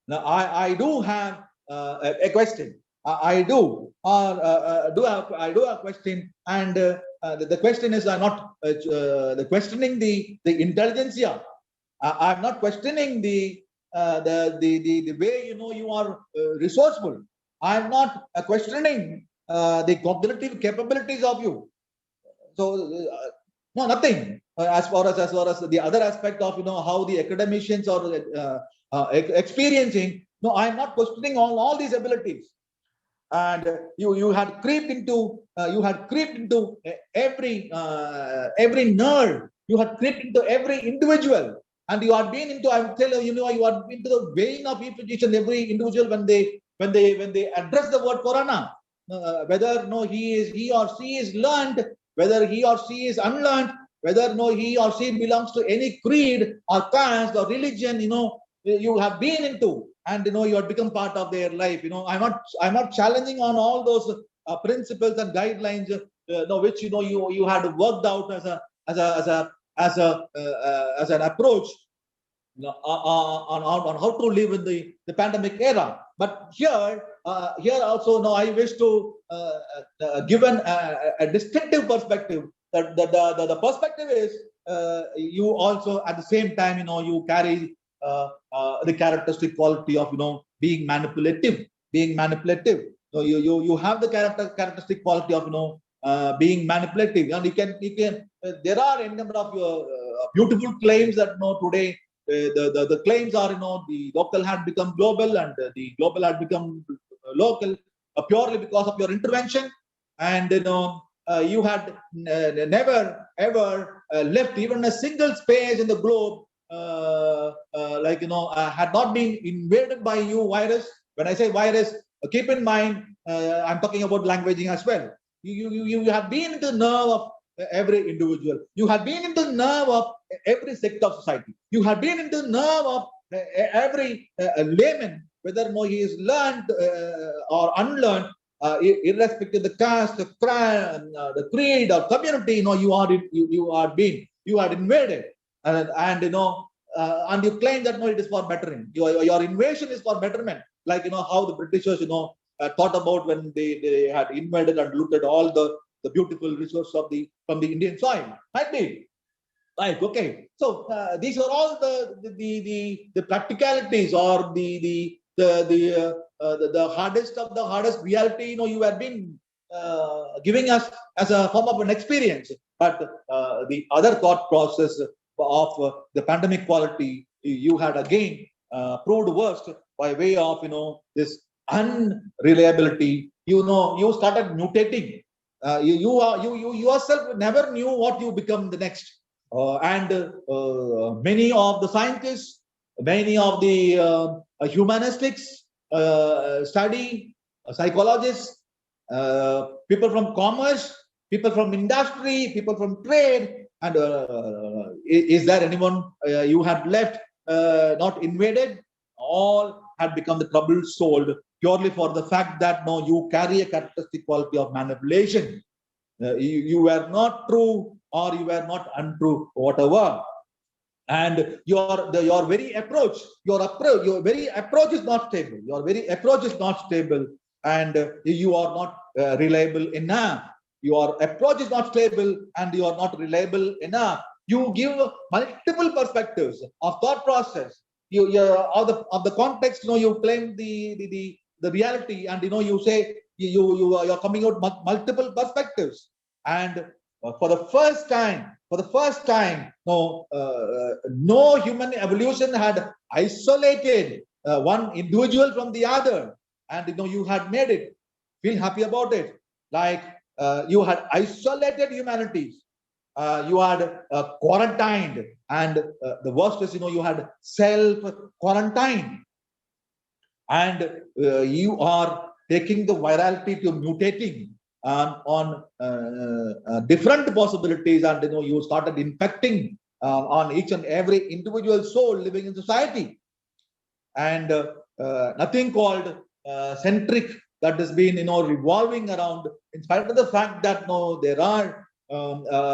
S2: Now I do have a question. I do have a question, and the question is, I'm not questioning the intelligentsia. I'm not questioning the way you are resourceful. I'm not questioning the cognitive capabilities of you. So no, nothing. As far as the other aspect of how the academicians are experiencing. No, I'm not questioning all these abilities. And you had creeped into every nerve. You had creeped into every individual, and you had been into. I will tell you, you had been into the vein of each and every individual when they address the word Corona. Whether he or she is learned, whether he or she is unlearned, whether he or she belongs to any creed or caste or religion, you have been into, and you have become part of their life. I'm not challenging on all those principles and guidelines which you had worked out as an approach on how to live in the pandemic era. But here also, I wish to give a distinctive perspective. That the perspective is you also at the same time you carry the characteristic quality of being manipulative. So you have the characteristic quality of being manipulative, and you can there are a number of beautiful claims that today the claims are the local had become global and the global had become local purely because of your intervention. And you had never ever left even a single space in the globe had not been invaded by you virus. When I say virus, keep in mind I'm talking about languaging as well. You have been in the nerve of every individual. You have been in the nerve of every sector of society. You have been in the nerve of every layman, whether he is learned or unlearned, irrespective of the caste, the creed or community. You are invaded, and you claim that it is for bettering. Your invasion is for betterment, like how the Britishers thought about when they had invaded and looted all the beautiful resources from the Indian soil. Might be right. Okay. So these are all the practicalities or the hardest of the hardest reality you have been giving us as a form of an experience. But the other thought process of the pandemic quality you had again proved worst by way of this unreliability. You started mutating. You yourself never knew what you become the next. And many of the scientists, many of the humanistics study, psychologists, people from commerce, people from industry, people from trade, and is there anyone you had left not invaded? All had become the troubled soul purely for the fact that you carry a characteristic quality of manipulation. You were not true or you were not untrue, whatever. and your very approach, your very approach is not stable. Your very approach is not stable, and you are not reliable enough. Your approach is not stable, and you are not reliable enough. You give multiple perspectives of thought process. You of the context. You claim the reality, and you say you are coming out multiple perspectives, and for the first time, no human evolution had isolated one individual from the other, and you had made it feel happy about it, like you had isolated humanities, you had quarantined, and the worst is you had self quarantined, and you are taking the virality to mutating on different possibilities, and you started infecting on each and every individual soul living in society, and nothing called centric that has been revolving around, in spite of the fact that there are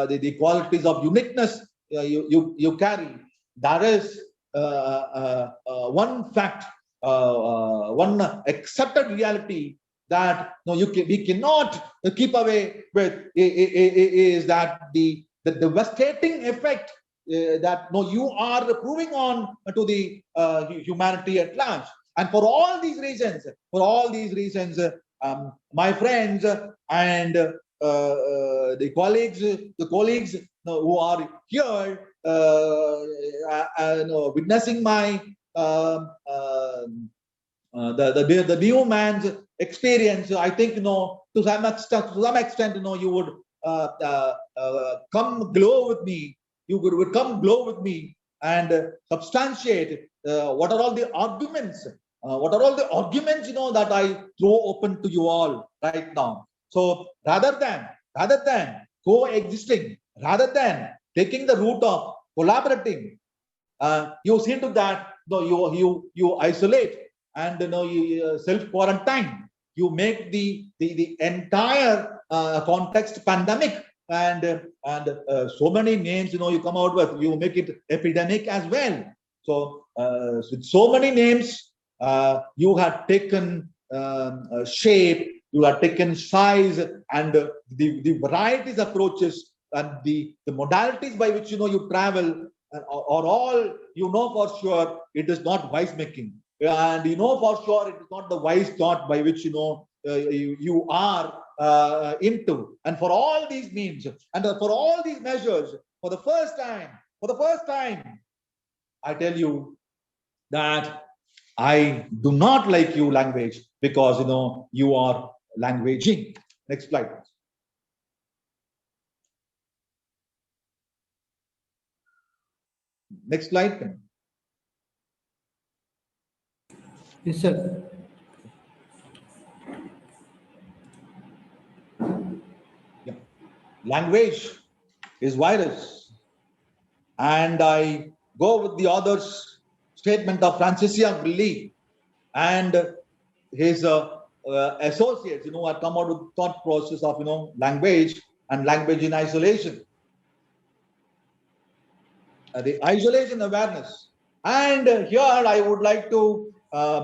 S2: the qualities of uniqueness you carry. There is one fact, one accepted reality that we cannot keep away with, is that the devastating effect that you are proving on to the humanity at large. And for all these reasons, my friends and the colleagues who are here witnessing my the new man's experience, I think to some extent you would come glow with me. You would come glow with me and substantiate what are all the arguments, that I throw open to you all right now. So rather than coexisting, rather than taking the route of collaborating, you see to that you isolate, and you self-quarantine. You make the entire context pandemic, and so many names you come out with. You make it epidemic as well. So with so many names, you have taken shape, you have taken size, and the varieties approaches and the modalities by which you travel are all for sure it is not wise making, and for sure it is not the wise thought by which you are into. And for all these means and for all these measures, for the first time, I tell you that I do not like you language, because you are languaging. Next slide. Next slide.
S4: Yes, sir.
S2: Yeah. Language is virus, and I go with the author's statement of Francis Lee and his associates, had come out with thought process of language and language in isolation, the isolation awareness. And here I would like to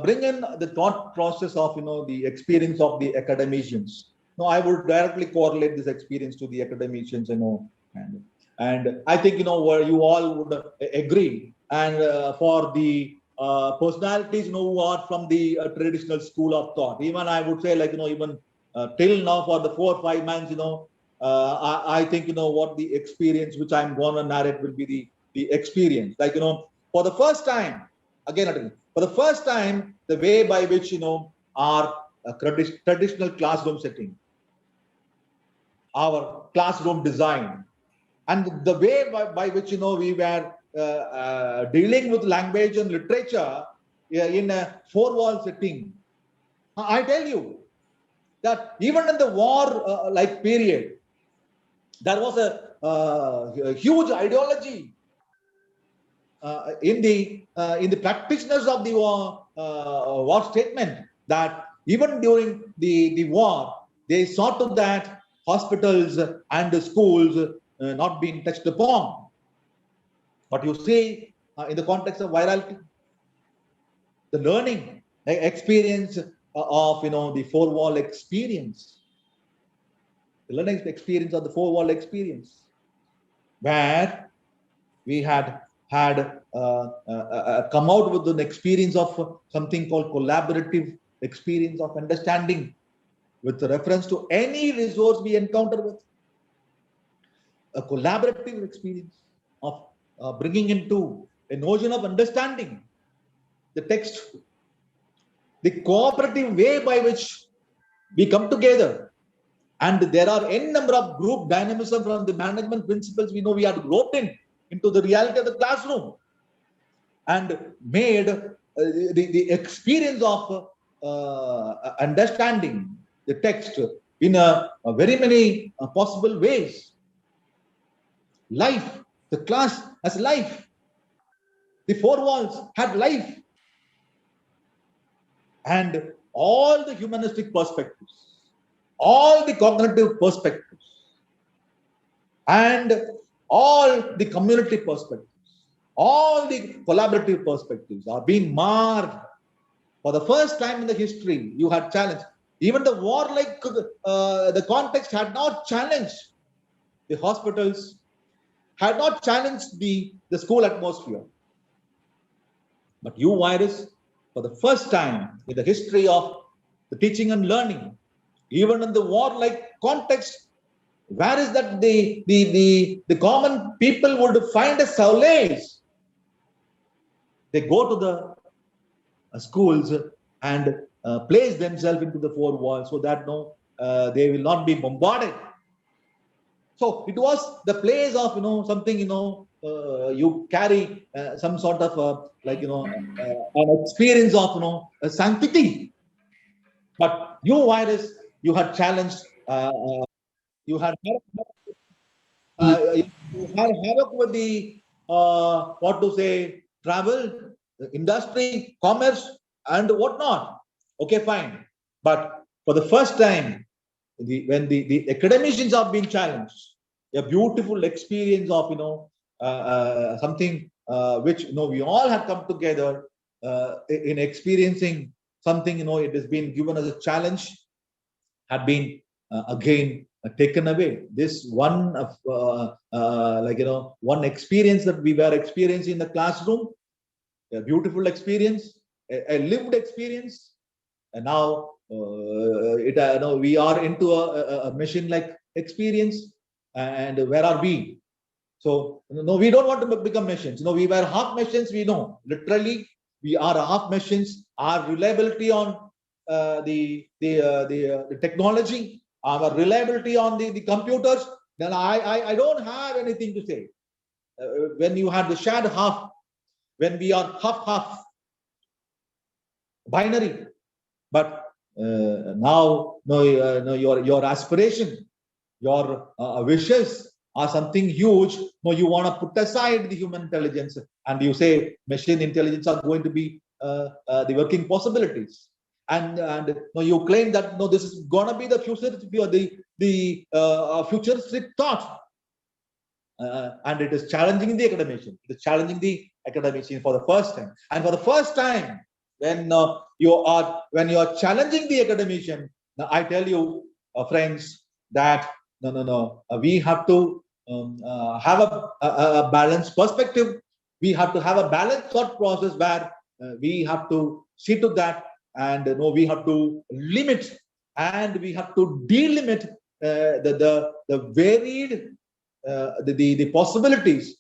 S2: bring in the thought process of the experience of the academicians. Now I would directly correlate this experience to the academicians, and I think where you all would agree. And for the personalities who are from the traditional school of thought, even I would say, like even till now, for the 4 or 5 months, I think what the experience which I'm going to narrate will be the experience, like for the first time, for the first time, the way by which our traditional classroom setting, our classroom design, and the way by which we were dealing with language and literature in a 4-wall setting. I tell you that even in the war like period, there was a huge ideology in the practitioners of the war statement, that even during the war, they saw to that hospitals and schools not being touched upon. What you see in the context of virality, the learning experience of the four-wall experience, the learning experience of the four-wall experience, where we had come out with an experience of something called collaborative experience of understanding with reference to any resource we encounter with, a collaborative experience of bringing into a notion of understanding the text, the cooperative way by which we come together. And there are n number of group dynamism from the management principles we know we had roped into the reality of the classroom and made the experience of understanding the text in a very many possible ways. Life, the class has life. The four walls had life. And all the humanistic perspectives, all the cognitive perspectives, and all the community perspectives, all the collaborative perspectives are being marred. For the first time in the history, you had challenged. Even the warlike, the context had not challenged the hospitals, had not challenged the school atmosphere. But you, virus, for the first time in the history of the teaching and learning, even in the warlike context, where is that the common people would find a solace? They go to the schools and place themselves into the four walls so that they will not be bombarded. So it was the place of something you carry some sort of an experience of sanctity. But you, virus, you had challenged, you had havoc with the what to say, travel, industry, commerce, and whatnot. Okay, fine. But for the first time, when the academicians are being challenged, a beautiful experience of something which we all have come together in experiencing something it has been given as a challenge, had been again taken away. This one of one experience that we were experiencing in the classroom, a beautiful experience, a lived experience, and now we are into a machine-like experience. And where are we? So we don't want to become machines. We were half machines. We know literally we are half machines. Our reliability on the technology, our reliability on the computers. Then I don't have anything to say. When you had the shared half, when we are half binary, but now your aspiration, your wishes are something huge. No, you want to put aside the human intelligence and you say machine intelligence are going to be the working possibilities. And you claim that this is going to be the futuristic thought. And it is challenging the academician. It is challenging the academician for the first time. And for the first time, when you are challenging the academician, now I tell you, friends, that we have to have a balanced perspective. We have to have a balanced thought process where we have to see to that, and we have to limit and we have to delimit the varied the possibilities,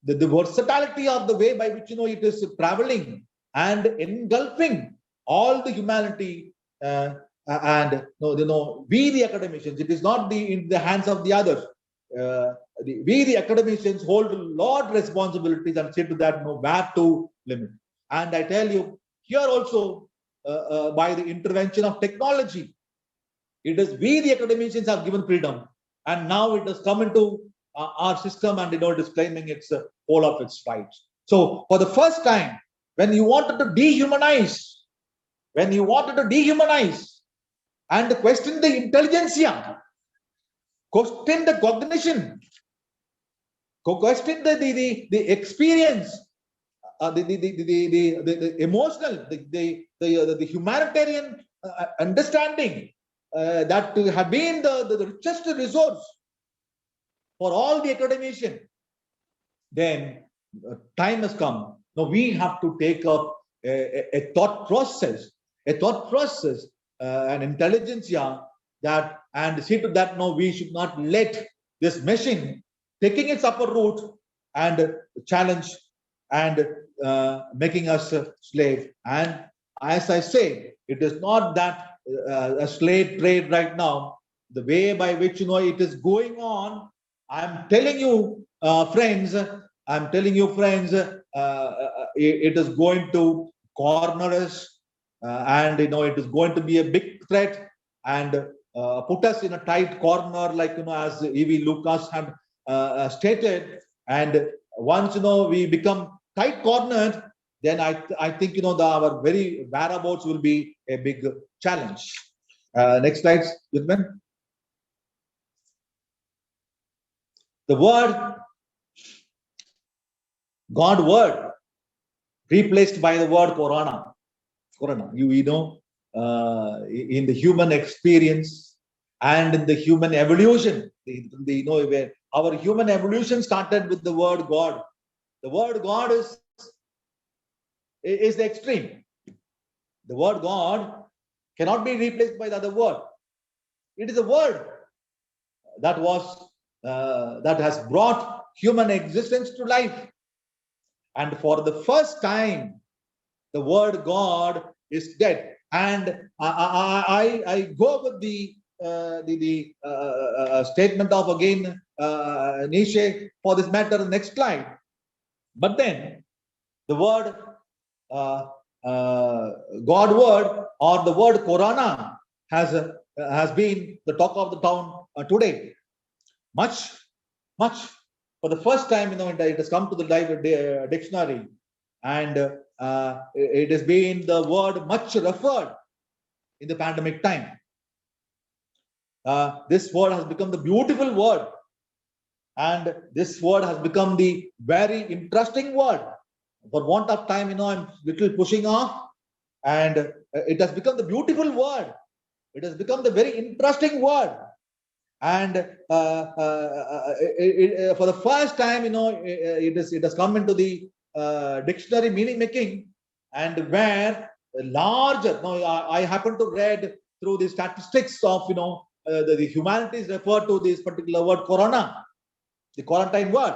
S2: the versatility of the way by which it is traveling and engulfing all the humanity. And we the academicians, it is not in the hands of the others. We the academicians hold a lot of responsibilities and say to that where to limit. And I tell you, here also by the intervention of technology, it is we the academicians have given freedom, and now it has come into our system, and it is claiming its all of its rights. So for the first time, when you wanted to dehumanize and question the intelligentsia, question the cognition, question the experience, the emotional, the humanitarian understanding that had been the richest resource for all the academician. Then time has come. Now we have to take up a thought process, an intelligentsia that, and see to that. No, we should not let this machine taking its upper root and challenge and making us a slave. And as I say, it is not that a slave trade right now. The way by which it is going on, I'm telling you, friends. It is going to corner us, and it is going to be a big threat and put us in a tight corner, like as E.V. Lucas had stated. And once we become tight cornered, then I think our very whereabouts will be a big challenge. Next slide, Vidman. The word God word replaced by the word corona. In the human experience and in the human evolution, where our human evolution started with the word God. The word God is the extreme. The word God cannot be replaced by the other word. It is a word that has brought human existence to life. And for the first time, the word God is dead. And I go with the statement of again Nietzsche for this matter. Next slide. But then the word God word, or the word corona, has been the talk of the town today. Much for the first time, it has come to the dictionary, and it has been the word much referred in the pandemic time. This word has become the beautiful word, and this word has become the very interesting word. For want of time, I'm little pushing off, and it has become the beautiful word. It has become the very interesting word. And for the first time, it has come into the dictionary meaning making, and where larger. I happen to read through the statistics of the humanities refer to this particular word corona, the quarantine word.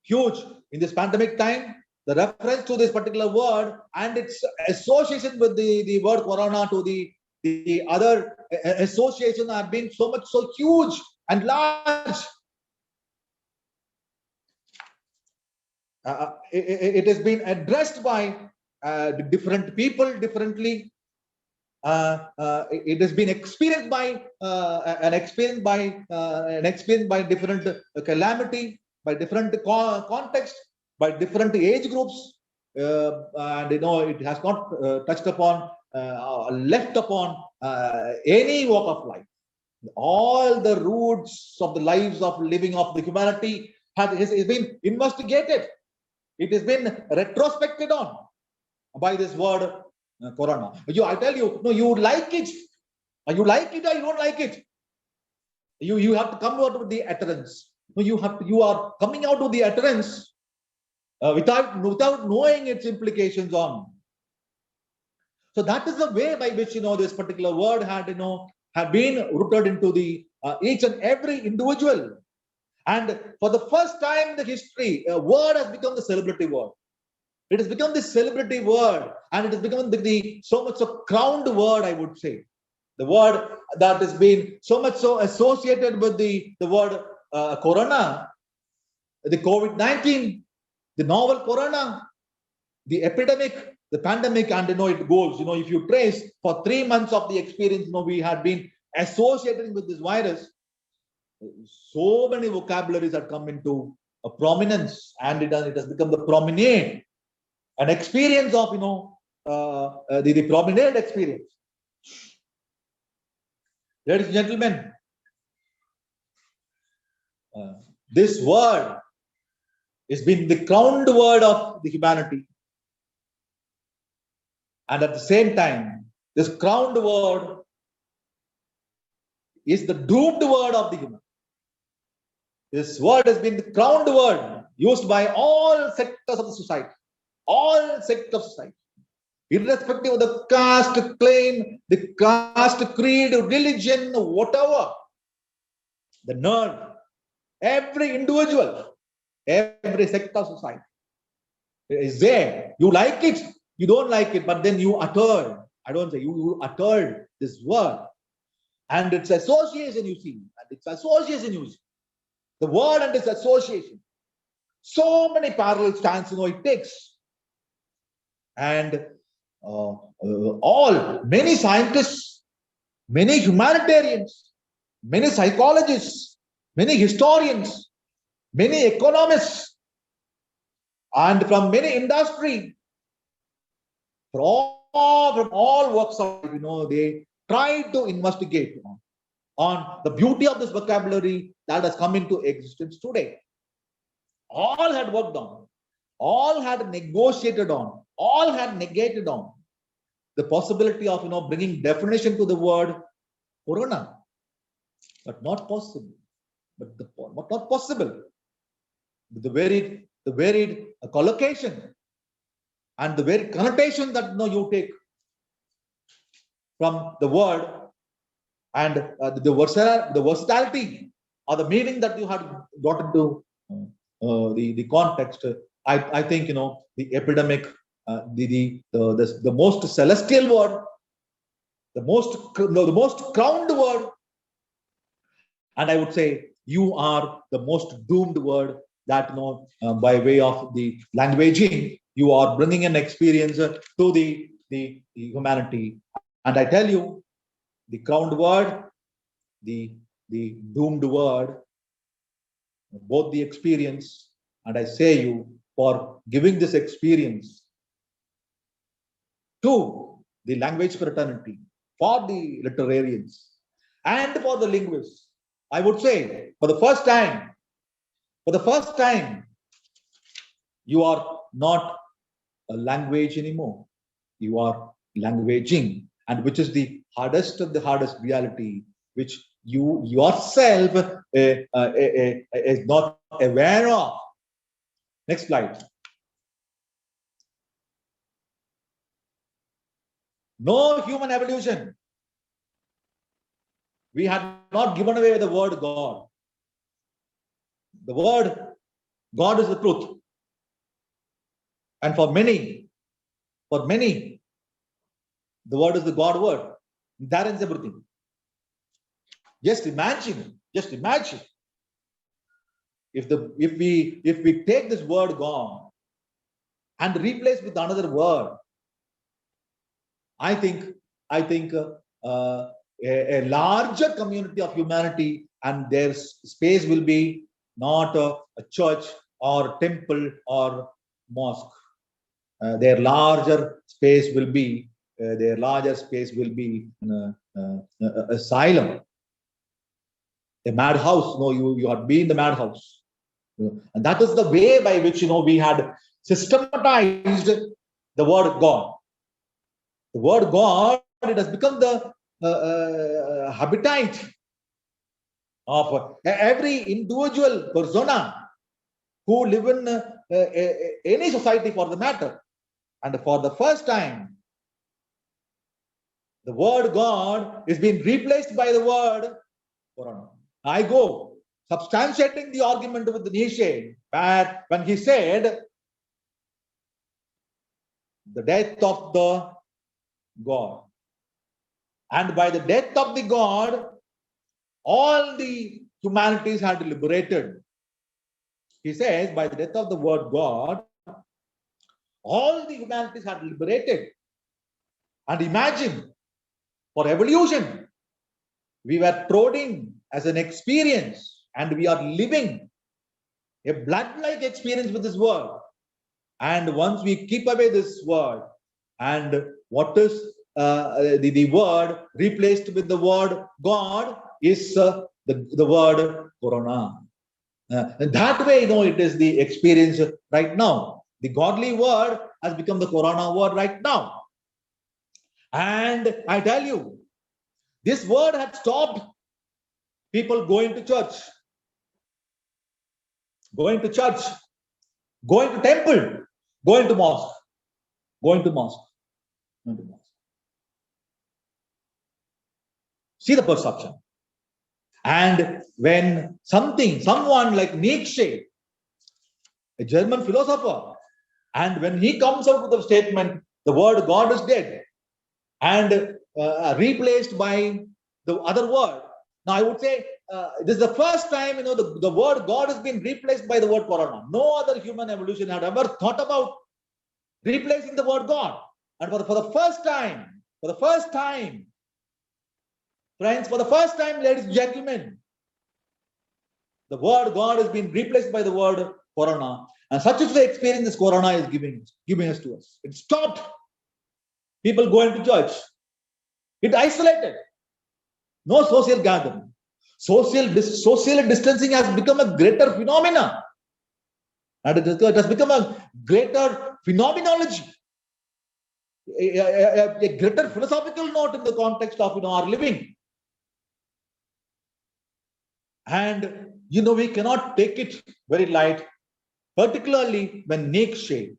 S2: Huge in this pandemic time. The reference to this particular word and its association with the word corona to the other association have been so huge and large. It has been addressed by different people differently. It has been experienced by different calamity, by different context, by different age groups, and it has not touched upon, left upon any walk of life. All the roots of the lives of living of the humanity has been investigated. It has been retrospected on by this word corona. I tell you, you like it. You like it or you don't like it. You have to come out with the utterance. You are coming out with the utterance without knowing its implications on. So that is the way by which this particular word had been rooted into the each and every individual. And for the first time in the history, a word has become the celebrity word. It has become the celebrity word, and it has become the so much a crowned word, I would say. The word that has been so much so associated with the word corona, the COVID-19, the novel corona, the epidemic, the pandemic, and it goes. If you trace for 3 months of the experience, we had been associating with this virus. So many vocabularies have come into a prominence, and it has become the promenade, an experience of the promenade experience. Ladies and gentlemen, This word has been the crowned word of the humanity. And at the same time, this crowned word is the doomed word of the human. This word has been the crowned word used by all sectors of the society. All sectors of society. Irrespective of the caste, claim, the caste, creed, religion, whatever. The nerve, every individual, every sector of society is there. You like it, you don't like it, but then you uttered. I don't say you uttered this word. And its association, you see. And its association, you see. The word and its association. So many parallel stands, it takes. And many scientists, many humanitarians, many psychologists, many historians, many economists, and from many industry, from all walks of life, they try to investigate on the beauty of this vocabulary that has come into existence today. All had worked on, all had negotiated on, all had negated on the possibility of bringing definition to the word corona, but not possible. Not possible. The varied collocation and the very connotation that you take from the word and the versatility or the meaning that you have got into the context. I think the epidemic, the most celestial word, the most crowned word, and I would say you are the most doomed word that by way of the languaging you are bringing an experience to the humanity. And I tell you, the crowned word, the doomed word, both the experience, and I say you for giving this experience to the language fraternity, for the literarians, and for the linguists. I would say for the first time, you are not a language anymore. You are languaging, and which is the hardest of the hardest reality, which you yourself is not aware of. Next slide. No human evolution. We had not given away the word God. The word God is the truth. And for many, the word is the God word. That ends everything. Just imagine. If we take this word God and replace with another word, I think a larger community of humanity, and their space will be not a church or temple or mosque. Their larger space will be asylum, a madhouse. You had been in the madhouse, and that is the way by which we had systematized the word God. The word God, it has become the habitat of every individual persona who live in any society for the matter. And for the first time, the word God is being replaced by the word corona. I go substantiating the argument with Nietzsche, when he said the death of the God. And by the death of the God, all the humanities had liberated. He says, by the death of the word God, all the humanities had liberated. And imagine, for evolution, we were prodding as an experience, and we are living a blood-like experience with this word. And once we keep away this word, and what is the word replaced with the word God is the word corona. And that way, it is the experience right now. The godly word has become the Corona word right now. And I tell you, this word had stopped people going to church, going to church, going to temple, going to mosque, going to mosque, going to mosque. See the perception. And when someone like Nietzsche, a German philosopher, and when he comes out with the statement, the word God is dead, and replaced by the other word. Now, I would say this is the first time, the word God has been replaced by the word Corona. No other human evolution had ever thought about replacing the word God. And for the first time, friends, for the first time, ladies and gentlemen, the word God has been replaced by the word Corona. And such is the experience this Corona is giving us to us. It stopped people going to church. It isolated. No social gathering. Social distancing has become a greater phenomena. And it has become a greater phenomenology. A greater philosophical note in the context of our living. And we cannot take it very light, particularly when Nietzsche,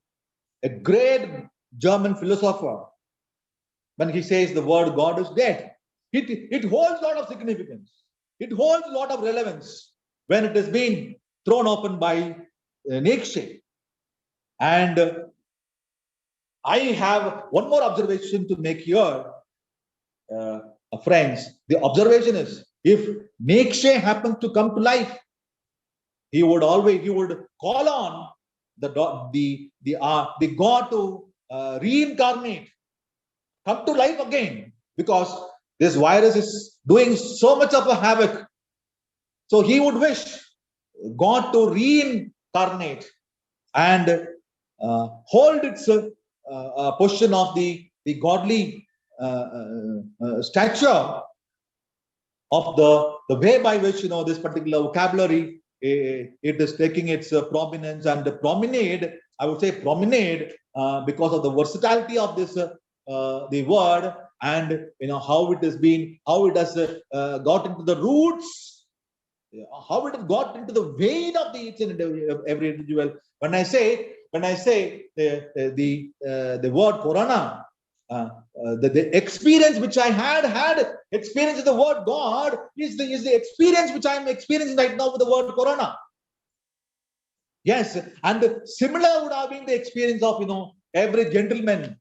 S2: a great German philosopher, when he says the word God is dead, it holds a lot of significance. It holds a lot of relevance when it has been thrown open by Nietzsche. And I have one more observation to make here, friends. The observation is, if Nietzsche happens to come to life, he would call on the God to reincarnate, come to life again, because this virus is doing so much of a havoc. So he would wish God to reincarnate and hold its position of the godly stature of the way by which this particular vocabulary it is taking its prominence and promenade. I would say promenade because of the versatility of this the word, and how it has got into the roots, how it has got into the vein of each and every individual. When I say the word Corona, the experience which I had experience of the word God is the experience which I am experiencing right now with the word Corona. Yes, and similar would have been the experience of every gentleman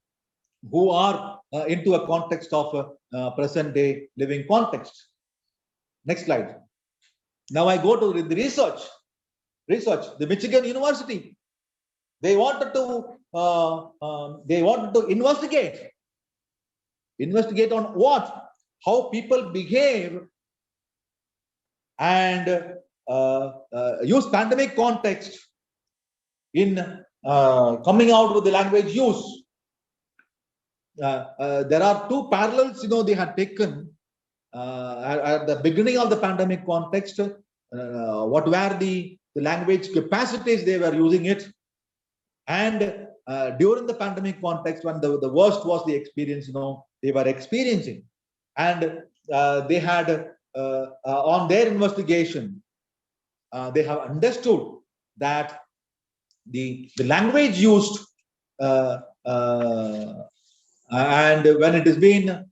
S2: who are into a context of present day living context. Next slide. Now I go to the research. The Michigan University, they wanted to investigate on what, how people behave, and use pandemic context in coming out with the language use. There are two parallels they had taken at the beginning of the pandemic context. What were the language capacities they were using it, and during the pandemic context, when the worst was the experience they were experiencing. And they had on their investigation they have understood that the language used and when it has been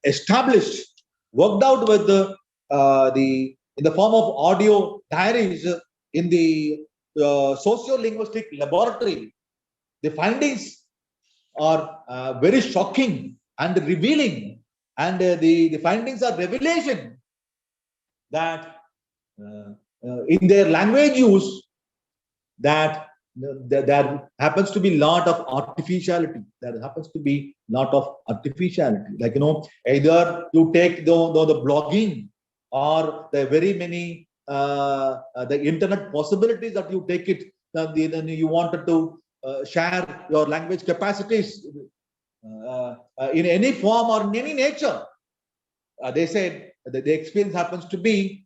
S2: established, worked out with in the form of audio diaries in the socio-linguistic laboratory, the findings are very shocking and revealing, and the findings are revelation that in their language use, that there happens to be a lot of artificiality. Like either you take the blogging or the very many the internet possibilities that you take it. Then you wanted to share your language capacities in any form or in any nature. They said that the experience happens to be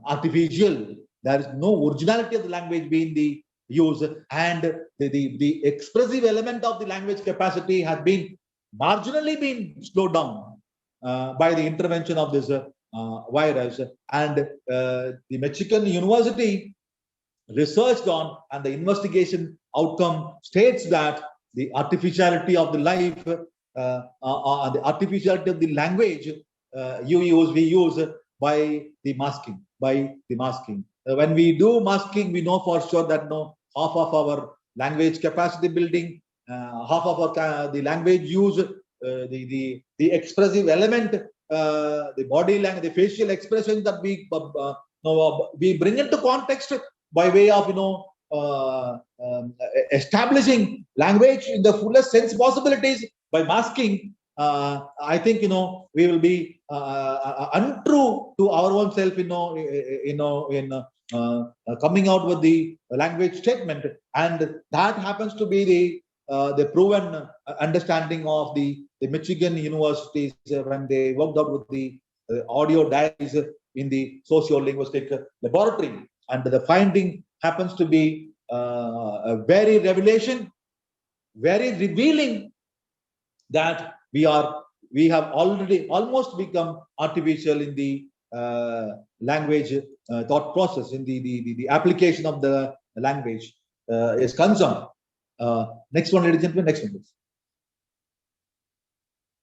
S2: artificial. There is no originality of the language being the use, and the expressive element of the language capacity has been marginally been slowed down by the intervention of this virus. And the Michigan University researched on, and the investigation outcome states that the artificiality of the life, the artificiality of the language we use by the masking, when we do masking, we know for sure that no, half of our language capacity building, half of our the language use, the expressive element, the body language, the facial expression that we bring into context by way of establishing language in the fullest sense possibilities by masking. I think we will be untrue to our own self, in coming out with the language statement, and that happens to be the proven understanding of the Michigan universities when they worked out with the audio diaries in the socio-linguistic laboratory, and the finding happens to be a very revelation, very revealing, that we have already almost become artificial in the language thought process, in the application of the language is concerned. Next one, ladies and gentlemen, next one, please.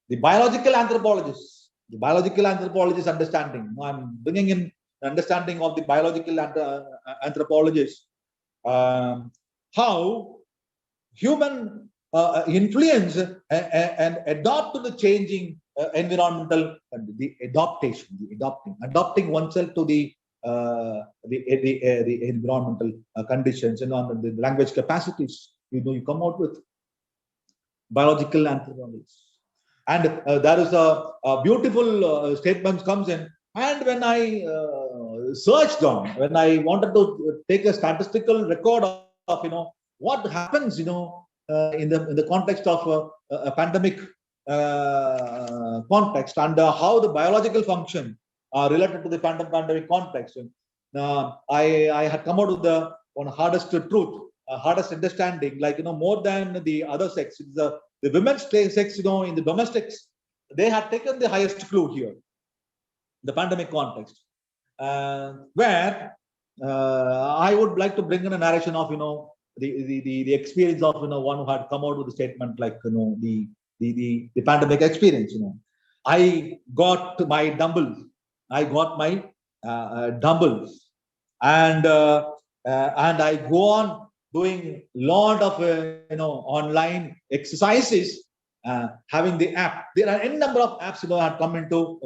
S2: The biological anthropologist understanding. I'm bringing in understanding of the biological anthropologist, how human influence and adopt to the changing environmental, adopting oneself to the environmental conditions and on the language capacities. You come out with biological anthropologists, and there is a beautiful statement comes in. And when I searched on, when I wanted to take a statistical record of what happens in the context of a pandemic context, and how the biological function are related to the pandemic context, I had come out with the one hardest truth, hardest understanding, like more than the other sex, the women's sex, in the domestics, they had taken the highest clue here, the pandemic context, where I would like to bring in a narration of the experience of one who had come out with a statement like the pandemic experience. I got my dumbbells, and I go on doing lot of online exercises, having the app. There are n number of apps had come into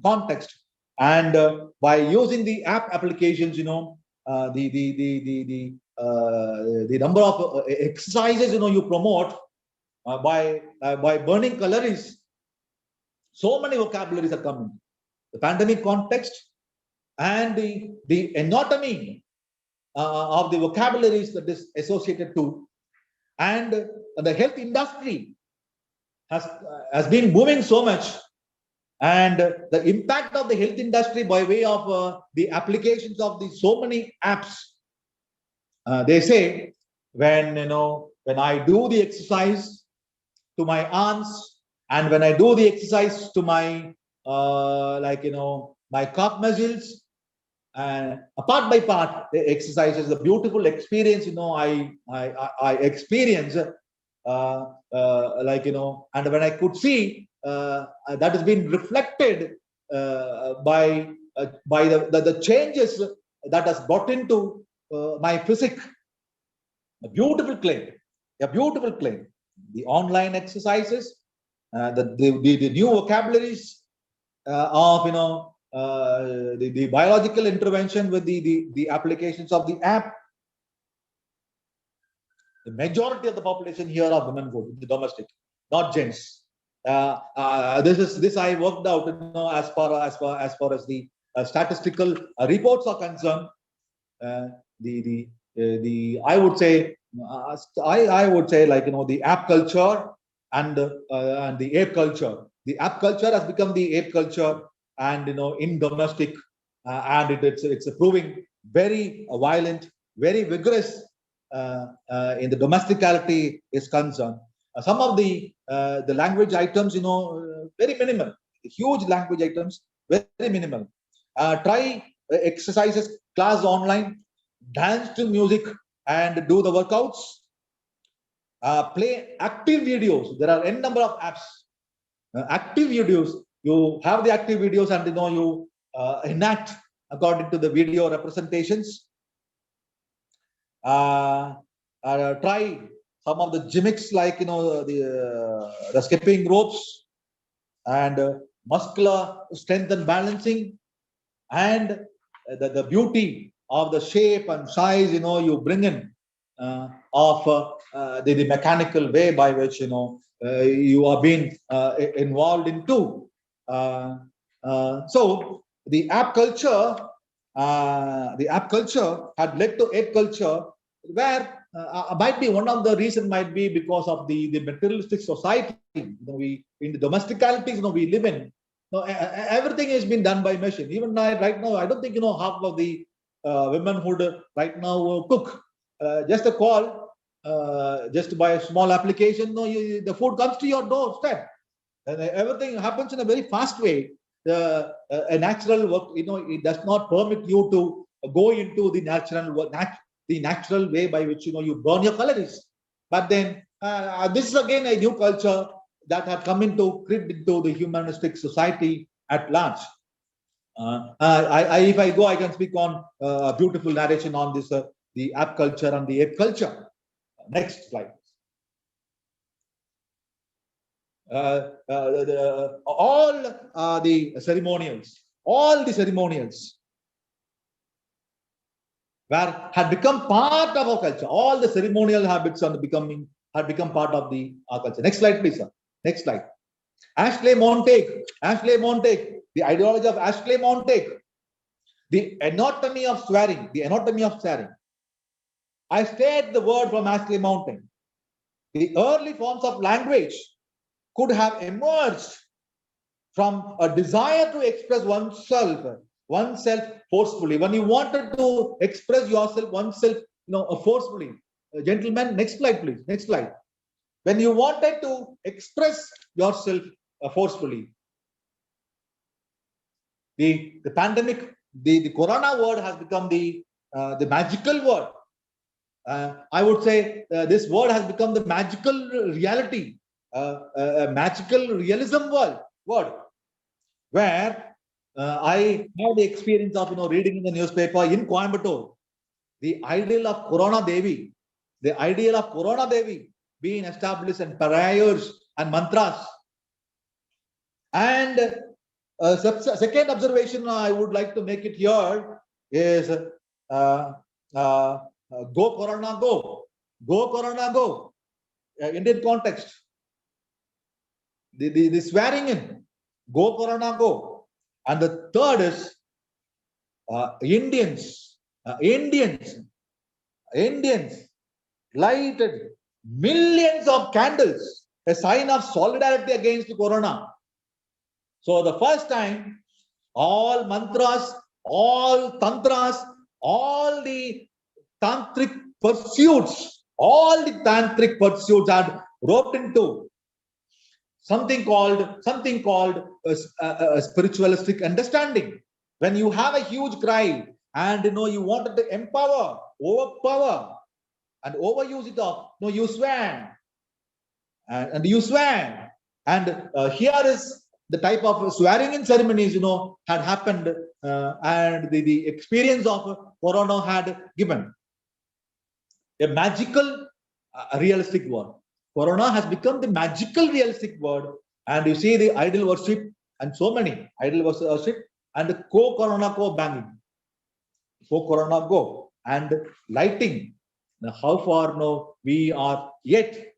S2: context, and by using the app applications, the number of exercises you promote by burning calories, so many vocabularies are coming. The pandemic context and the anatomy of the vocabularies that is associated to, and the health industry has been booming so much, and the impact of the health industry by way of the applications of so many apps. They say when I do the exercise to my arms, and when I do the exercise to my my calf muscles, and part by part, the exercise is a beautiful experience. I experience and when I could see that has been reflected by the changes that has brought into my physique. A beautiful claim. The online exercises, the new vocabularies of the biological intervention with the applications of the app. The majority of the population here are women voting, the domestic, not gents. This I worked out, as far as the statistical reports are concerned. I would say the app culture and the ape culture. The app culture has become the ape culture, and in domestic and it's proving very violent, very vigorous in the domesticality is concerned. Some of the language items, very minimal. Huge language items, very minimal. Try exercises, class online, dance to music, and do the workouts. Play active videos. There are n number of apps. Active videos. You have the active videos, and you enact according to the video representations. Try some of the gimmicks like the skipping ropes and muscular strength and balancing, and the beauty of the shape and size you bring in of the mechanical way by which you are being involved into. So the app culture had led to ape culture, where might be one of the reason might be because of the materialistic society. We in the domesticalities we live in. Everything has been done by machine. Even right now, I don't think half of the women who right now cook. Just a call, just by a small application, the food comes to your doorstep, and everything happens in a very fast way. A natural work, it does not permit you to go into the natural way by which you burn your calories. But then this is again a new culture that had come into the humanistic society at large. If I go, I can speak on a beautiful narration on this, the app culture and the ape culture. Next slide. All the ceremonials had become part of our culture. All the ceremonial habits had become part of our culture. Next slide, please, sir. Next slide. Ashley Montague, the ideology of Ashley Montague, the anatomy of swearing, I state the word from Ashley Montague. The early forms of language could have emerged from a desire to express oneself forcefully. When you wanted to express oneself forcefully. Gentlemen, next slide, please. Next slide. When you wanted to express yourself forcefully, the pandemic, the corona word has become the magical word. I would say this word has become the magical reality, a magical realism word, where I had the experience of reading in the newspaper in Coimbatore, the ideal of Corona Devi being established in prayers and mantras. And second observation I would like to make it here is go Corona go, Indian context. The swearing in, go Corona go. And the third is Indians lighted millions of candles, a sign of solidarity against Corona. So the first time, all mantras, all tantras, all the tantric pursuits are roped into something called a spiritualistic understanding. When you have a huge cry and you wanted to empower, overpower, and overuse it all, you swam, and you swam, and here is the type of swearing in ceremonies had happened, and the experience of Corona had given a magical realistic word. Corona has become the magical realistic word, and you see the idol worship and so many idol worship and the Corona banging, Corona go and lighting. Now, how far we are yet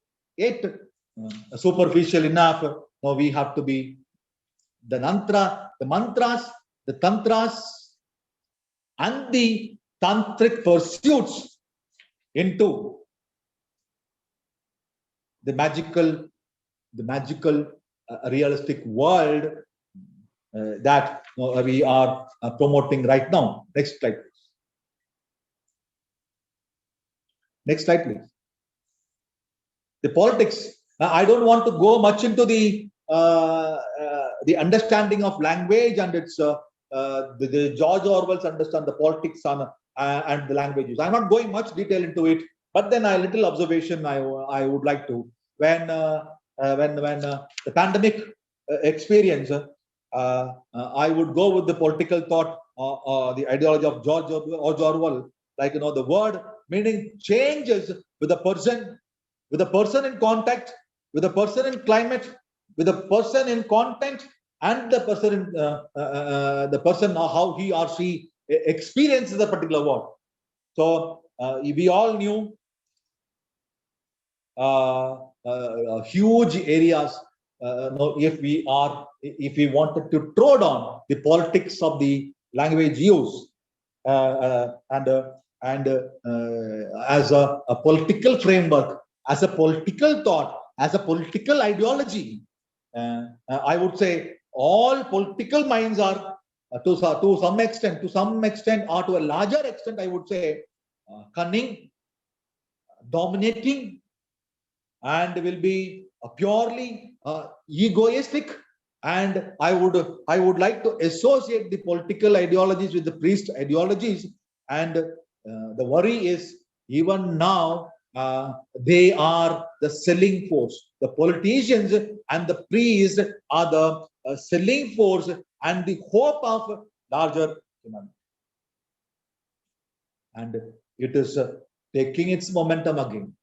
S2: superficial enough. Now we have to be the mantras, the tantras, and the tantric pursuits into the magical realistic world that we are promoting right now. Next slide, please. Next slide, please. The politics. I don't want to go much into the understanding of language and its the George Orwell's understand the politics on and the languages. I'm not going much detail into it, but then a little observation I would like to when the pandemic experience. I would go with the political thought, the ideology of George Orwell. Like the word meaning changes with the person in contact, with the person in climate, with the person in content, and the person in the person how he or she experiences a particular word. So we all knew huge areas. If we wanted to throw down the politics of the language use and as a political framework, as a political thought, as a political ideology, I would say all political minds are to some extent, or to a larger extent, I would say cunning, dominating, and will be purely egoistic. And I would like to associate the political ideologies with the priest ideologies. And the worry is even now they are the selling force. The politicians and the priests are the selling force and the hope of larger humanity. And it is taking its momentum again.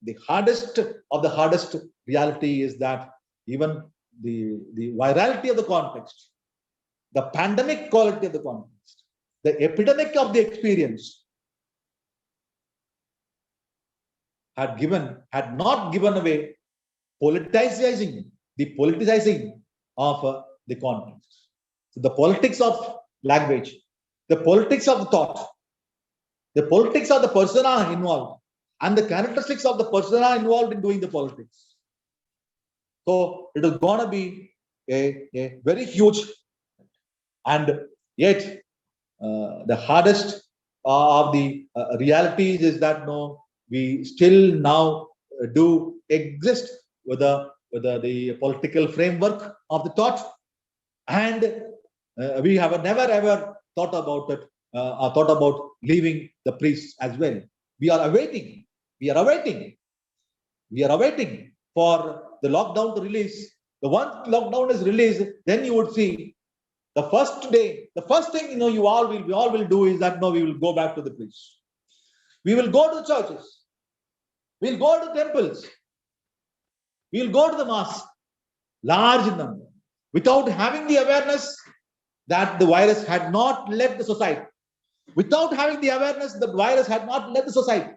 S2: The hardest of the hardest reality is that even the virality of the context, the pandemic quality of the context, the epidemic of the experience had not given away politicizing of the context. So the politics of language, the politics of the thought, the politics of the persona involved, and the characteristics of the persona involved in doing the politics. So it is going to be a very huge, and yet the hardest of the realities is that we still now do exist with the political framework of the thought, and we have never ever thought about it, thought about leaving the priests as well. We are awaiting for the lockdown to release. The once lockdown is released, then you would see the first day, the first thing we all will do is that we will go back to the priests. We will go to the churches. We'll go to the temples. We'll go to the mosque, large number, without having the awareness that the virus had not left the society. Without having the awareness that the virus had not left the society.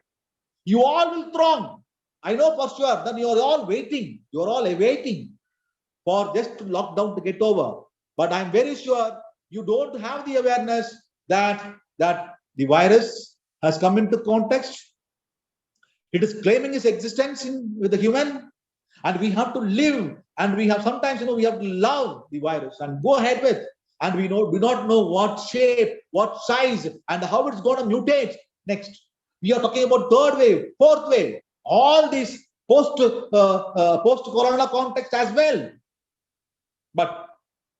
S2: You all will throng. I know for sure that you are all waiting. You are all awaiting for just lockdown to get over. But I'm very sure you don't have the awareness that the virus has come into context. It is claiming its existence with the human, and we have to live. And we have sometimes, we have to love the virus and go ahead with. And we do not know what shape, what size, and how it's going to mutate next. We are talking about third wave, fourth wave, all these post-corona context as well. But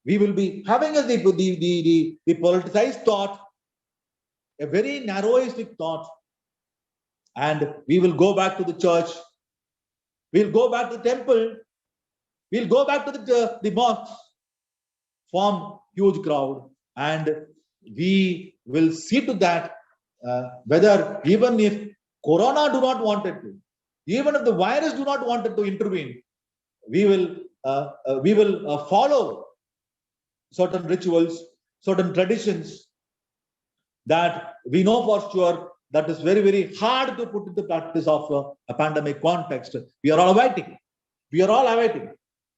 S2: we will be having the politicized thought, a very narrowistic thought, and we will go back to the church. We'll go back to the temple. We'll go back to the mosque, form huge crowd, and we will see to that whether even if corona do not want it to, even if the virus do not want it to intervene, we will follow certain rituals, certain traditions that we know for sure that is very, very hard to put into practice of a pandemic context. We are all awaiting.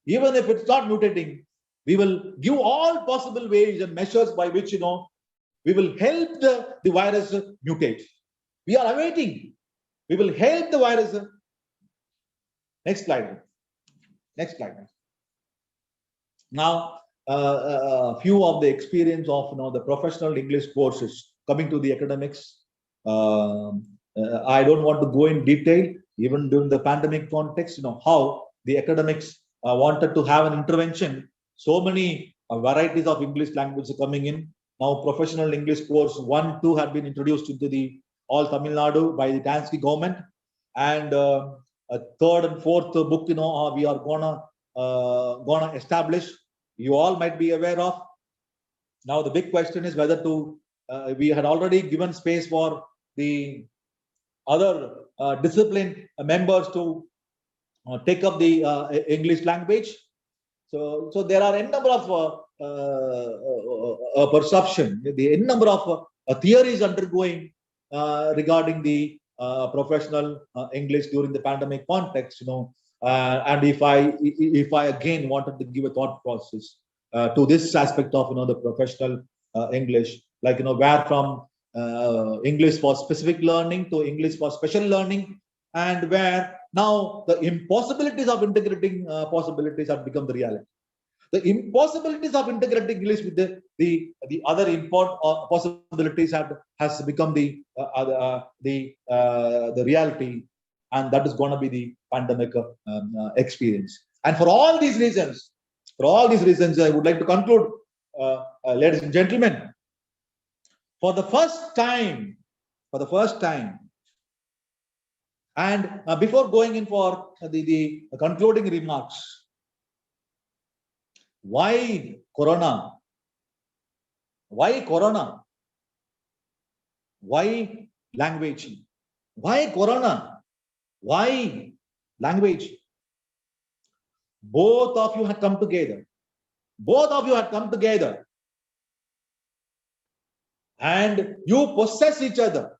S2: Even if it's not mutating, we will give all possible ways and measures by which we will help the virus mutate. We are awaiting. We will help the virus. Next slide. Now, few of the experience of the professional English courses coming to the academics. I don't want to go in detail, even during the pandemic context, how the academics wanted to have an intervention. So many varieties of English language are coming in. Now, professional English course 1, 2 had been introduced into the all Tamil Nadu by the Tansky government, and a third and fourth book, we are gonna establish. You all might be aware of. Now, the big question is whether to. We had already given space for the other discipline members to take up the English language. So there are a number of perception, the number of theories undergoing regarding the professional English during the pandemic context. And if I again wanted to give a thought process to this aspect of the professional English, like where from English for specific learning to English for special learning, and where now the impossibilities of integrating possibilities have become the reality. The impossibilities of integrating English with the other important possibilities has become the reality, and that is going to be the pandemic experience. And for all these reasons, I would like to conclude, ladies and gentlemen, for the first time, and before going in for the concluding remarks, why Corona? Why Corona? Why language? Why Corona? Why language? Both of you had come together. And you possess each other.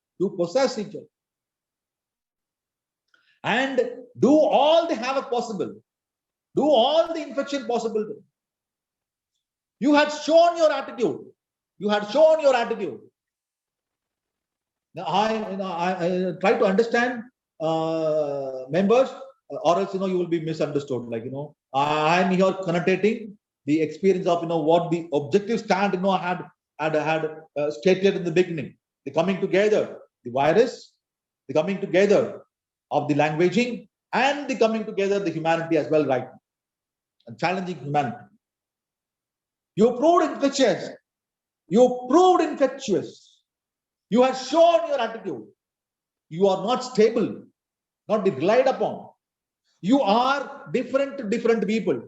S2: And do all the havoc possible. Do all the infection possible. You had shown your attitude. Now, I try to understand members, or else you will be misunderstood. I am here connotating the experience of what the objective stand had stated in the beginning. The coming together, the virus, the coming together of the languaging, and the coming together the humanity as well, right? And challenging humanity. You proved infectious. You have shown your attitude. You are not stable, not relied upon. You are different to different people.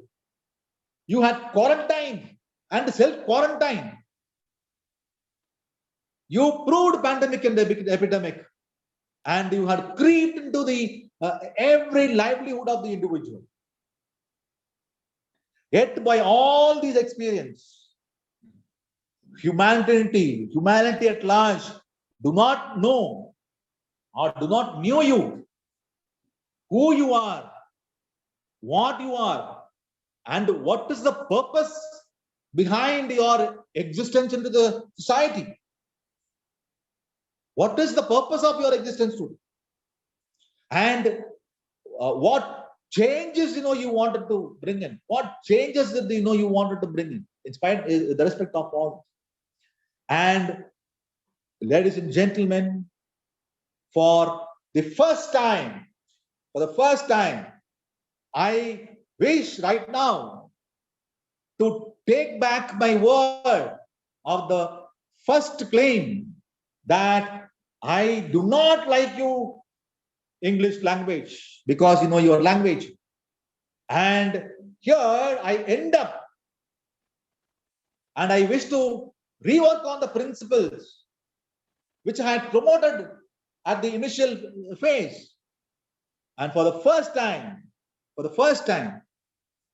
S2: You had quarantine and self-quarantine. You proved pandemic and epidemic, and you had creeped into the every livelihood of the individual. Yet by all these experience, humanity at large do not know or do not know you, who you are, what you are, and what is the purpose behind your existence into the society. What is the purpose of your existence today? And what changes you wanted to bring in? What changes that you wanted to bring in spite the respect of all. And ladies and gentlemen, for the first time, I wish right now to take back my word of the first claim that I do not like you English language because your language. And here I end up, and I wish to rework on the principles which I had promoted at the initial phase. And for the first time,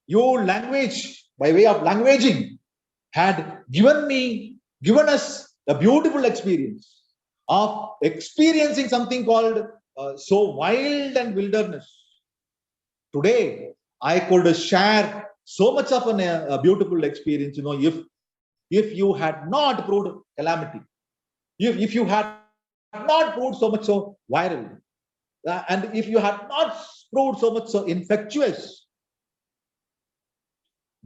S2: your language, by way of languaging, had given us a beautiful experience of experiencing something called so wild and wilderness. Today, I could share so much of a beautiful experience, if you had not proved calamity, if you had not proved so much so viral, and if you had not proved so much so infectious,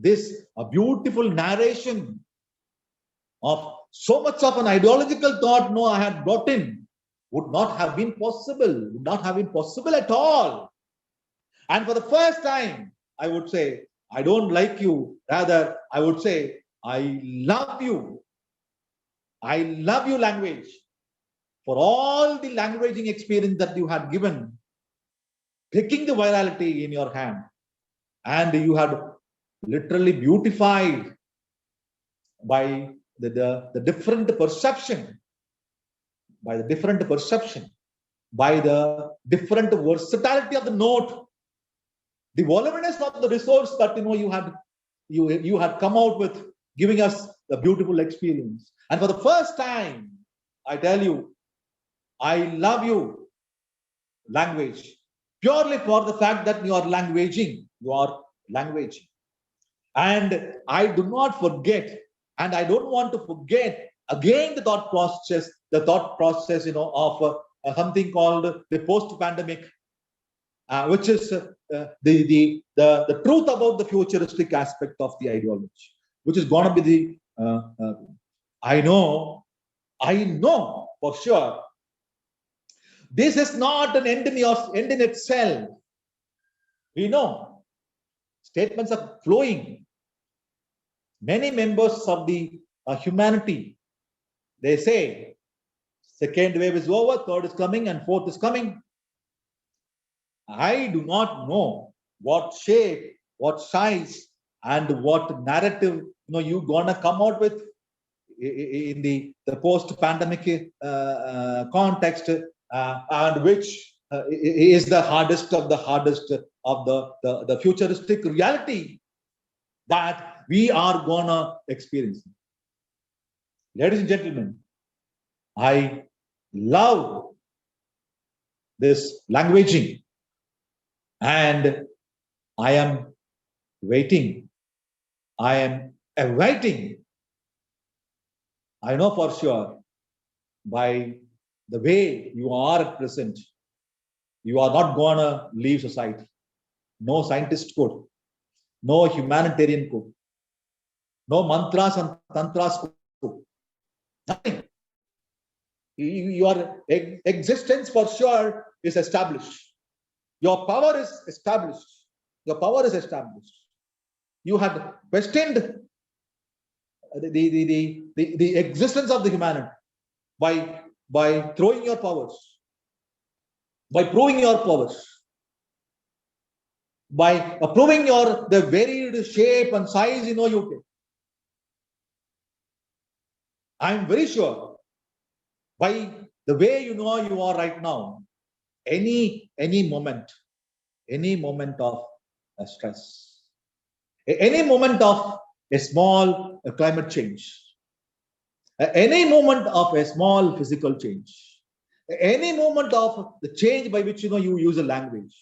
S2: this a beautiful narration of so much of an ideological thought I had brought in would not have been possible at all. And for the first time, I would say, I don't like you. Rather, I would say, I love you. I love you, language, for all the languaging experience that you had given, taking the virality in your hand, and you had literally beautified by the different perception, by the different versatility of the note, the voluminous of the resource that you had come out with, giving us the beautiful experience. And for the first time, I tell you, I love you, language, purely for the fact that you are languaging. And I do not forget, and I don't want to forget again the thought process, of something called the post-pandemic, which is the truth about the futuristic aspect of the ideology, which is going to be I know for sure, this is not an end in itself. We know statements are flowing. Many members of the humanity, they say, second wave is over, third is coming, and fourth is coming. I do not know what shape, what size, and what narrative you're gonna come out with in the post-pandemic context, and which is the hardest of the futuristic reality that we are gonna experience. Ladies and gentlemen, I love this languaging, and I am waiting. I am awaiting. I know for sure, by the way you are at present, you are not gonna leave society. No scientist could, no humanitarian could, no mantras and tantras could. Nothing. Your existence for sure is established. Your power is established. You had questioned the existence of the humanity by throwing your powers, by proving your powers, by approving the varied shape and size you take. I'm very sure, by the way you are right now, any moment of stress, any moment of a small climate change, any moment of a small physical change, any moment of the change by which you use a language,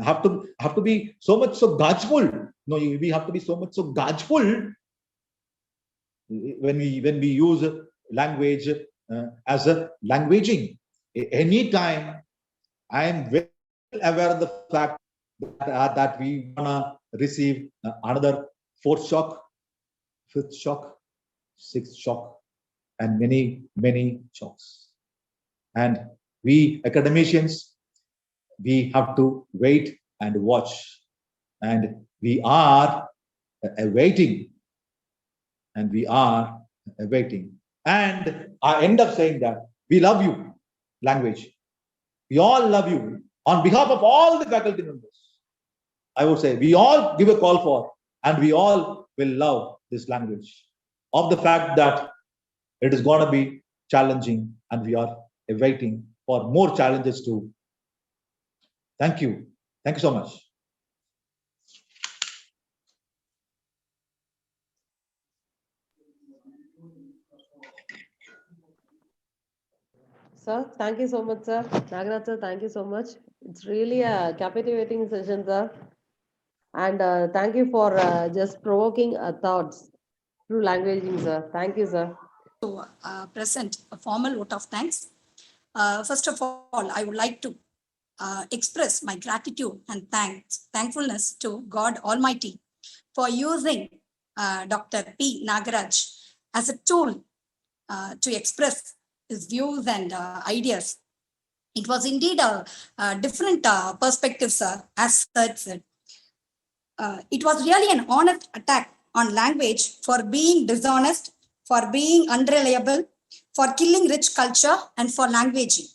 S2: have to be so much so gajful. We have to be so much so gajful when we use language as a languaging. Anytime, I am very aware of the fact that we wanna receive another fourth shock, fifth shock, sixth shock, and many shocks. And we academicians, we have to wait and watch, and we are awaiting. And I end up saying that we love you, language. We all love you. On behalf of all the faculty members, I would say we all give a call for, and we all will love this language, of the fact that it is going to be challenging, and we are awaiting for more challenges too. Thank you. Thank you so much.
S1: Sir, thank you so much, sir. Nagaraj sir, thank you so much. It's really a captivating session, sir. And thank you for just provoking thoughts through languaging, sir. Thank you, sir.
S5: To present a formal vote of thanks. First of all, I would like to express my gratitude and thankfulness to God Almighty for using Dr. P. Nagaraj as a tool to express his views and ideas. It was indeed a different perspective, sir, as sir said. It was really an honest attack on language for being dishonest, for being unreliable, for killing rich culture, and for languaging.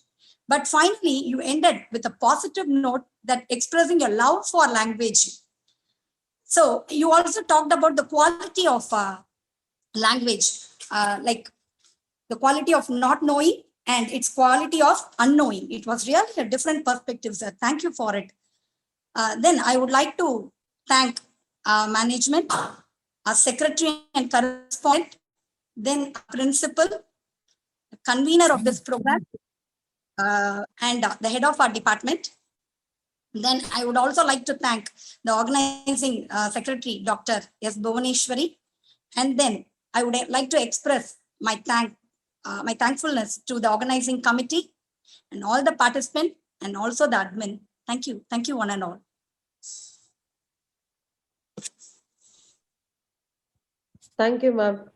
S5: But finally, you ended with a positive note that expressing your love for languaging. So you also talked about the quality of language, like the quality of not knowing and its quality of unknowing. It was really a different perspective, sir. Thank you for it. Then I would like to thank our management, our secretary and correspondent, then our principal, convener of this program, and the head of our department. Then I would also like to thank the organizing secretary, Dr. S. Bhuvaneshwari. And then I would like to express my thankfulness to the organizing committee and all the participants and also the admin. Thank you. Thank you, one and all.
S1: Thank you, ma'am.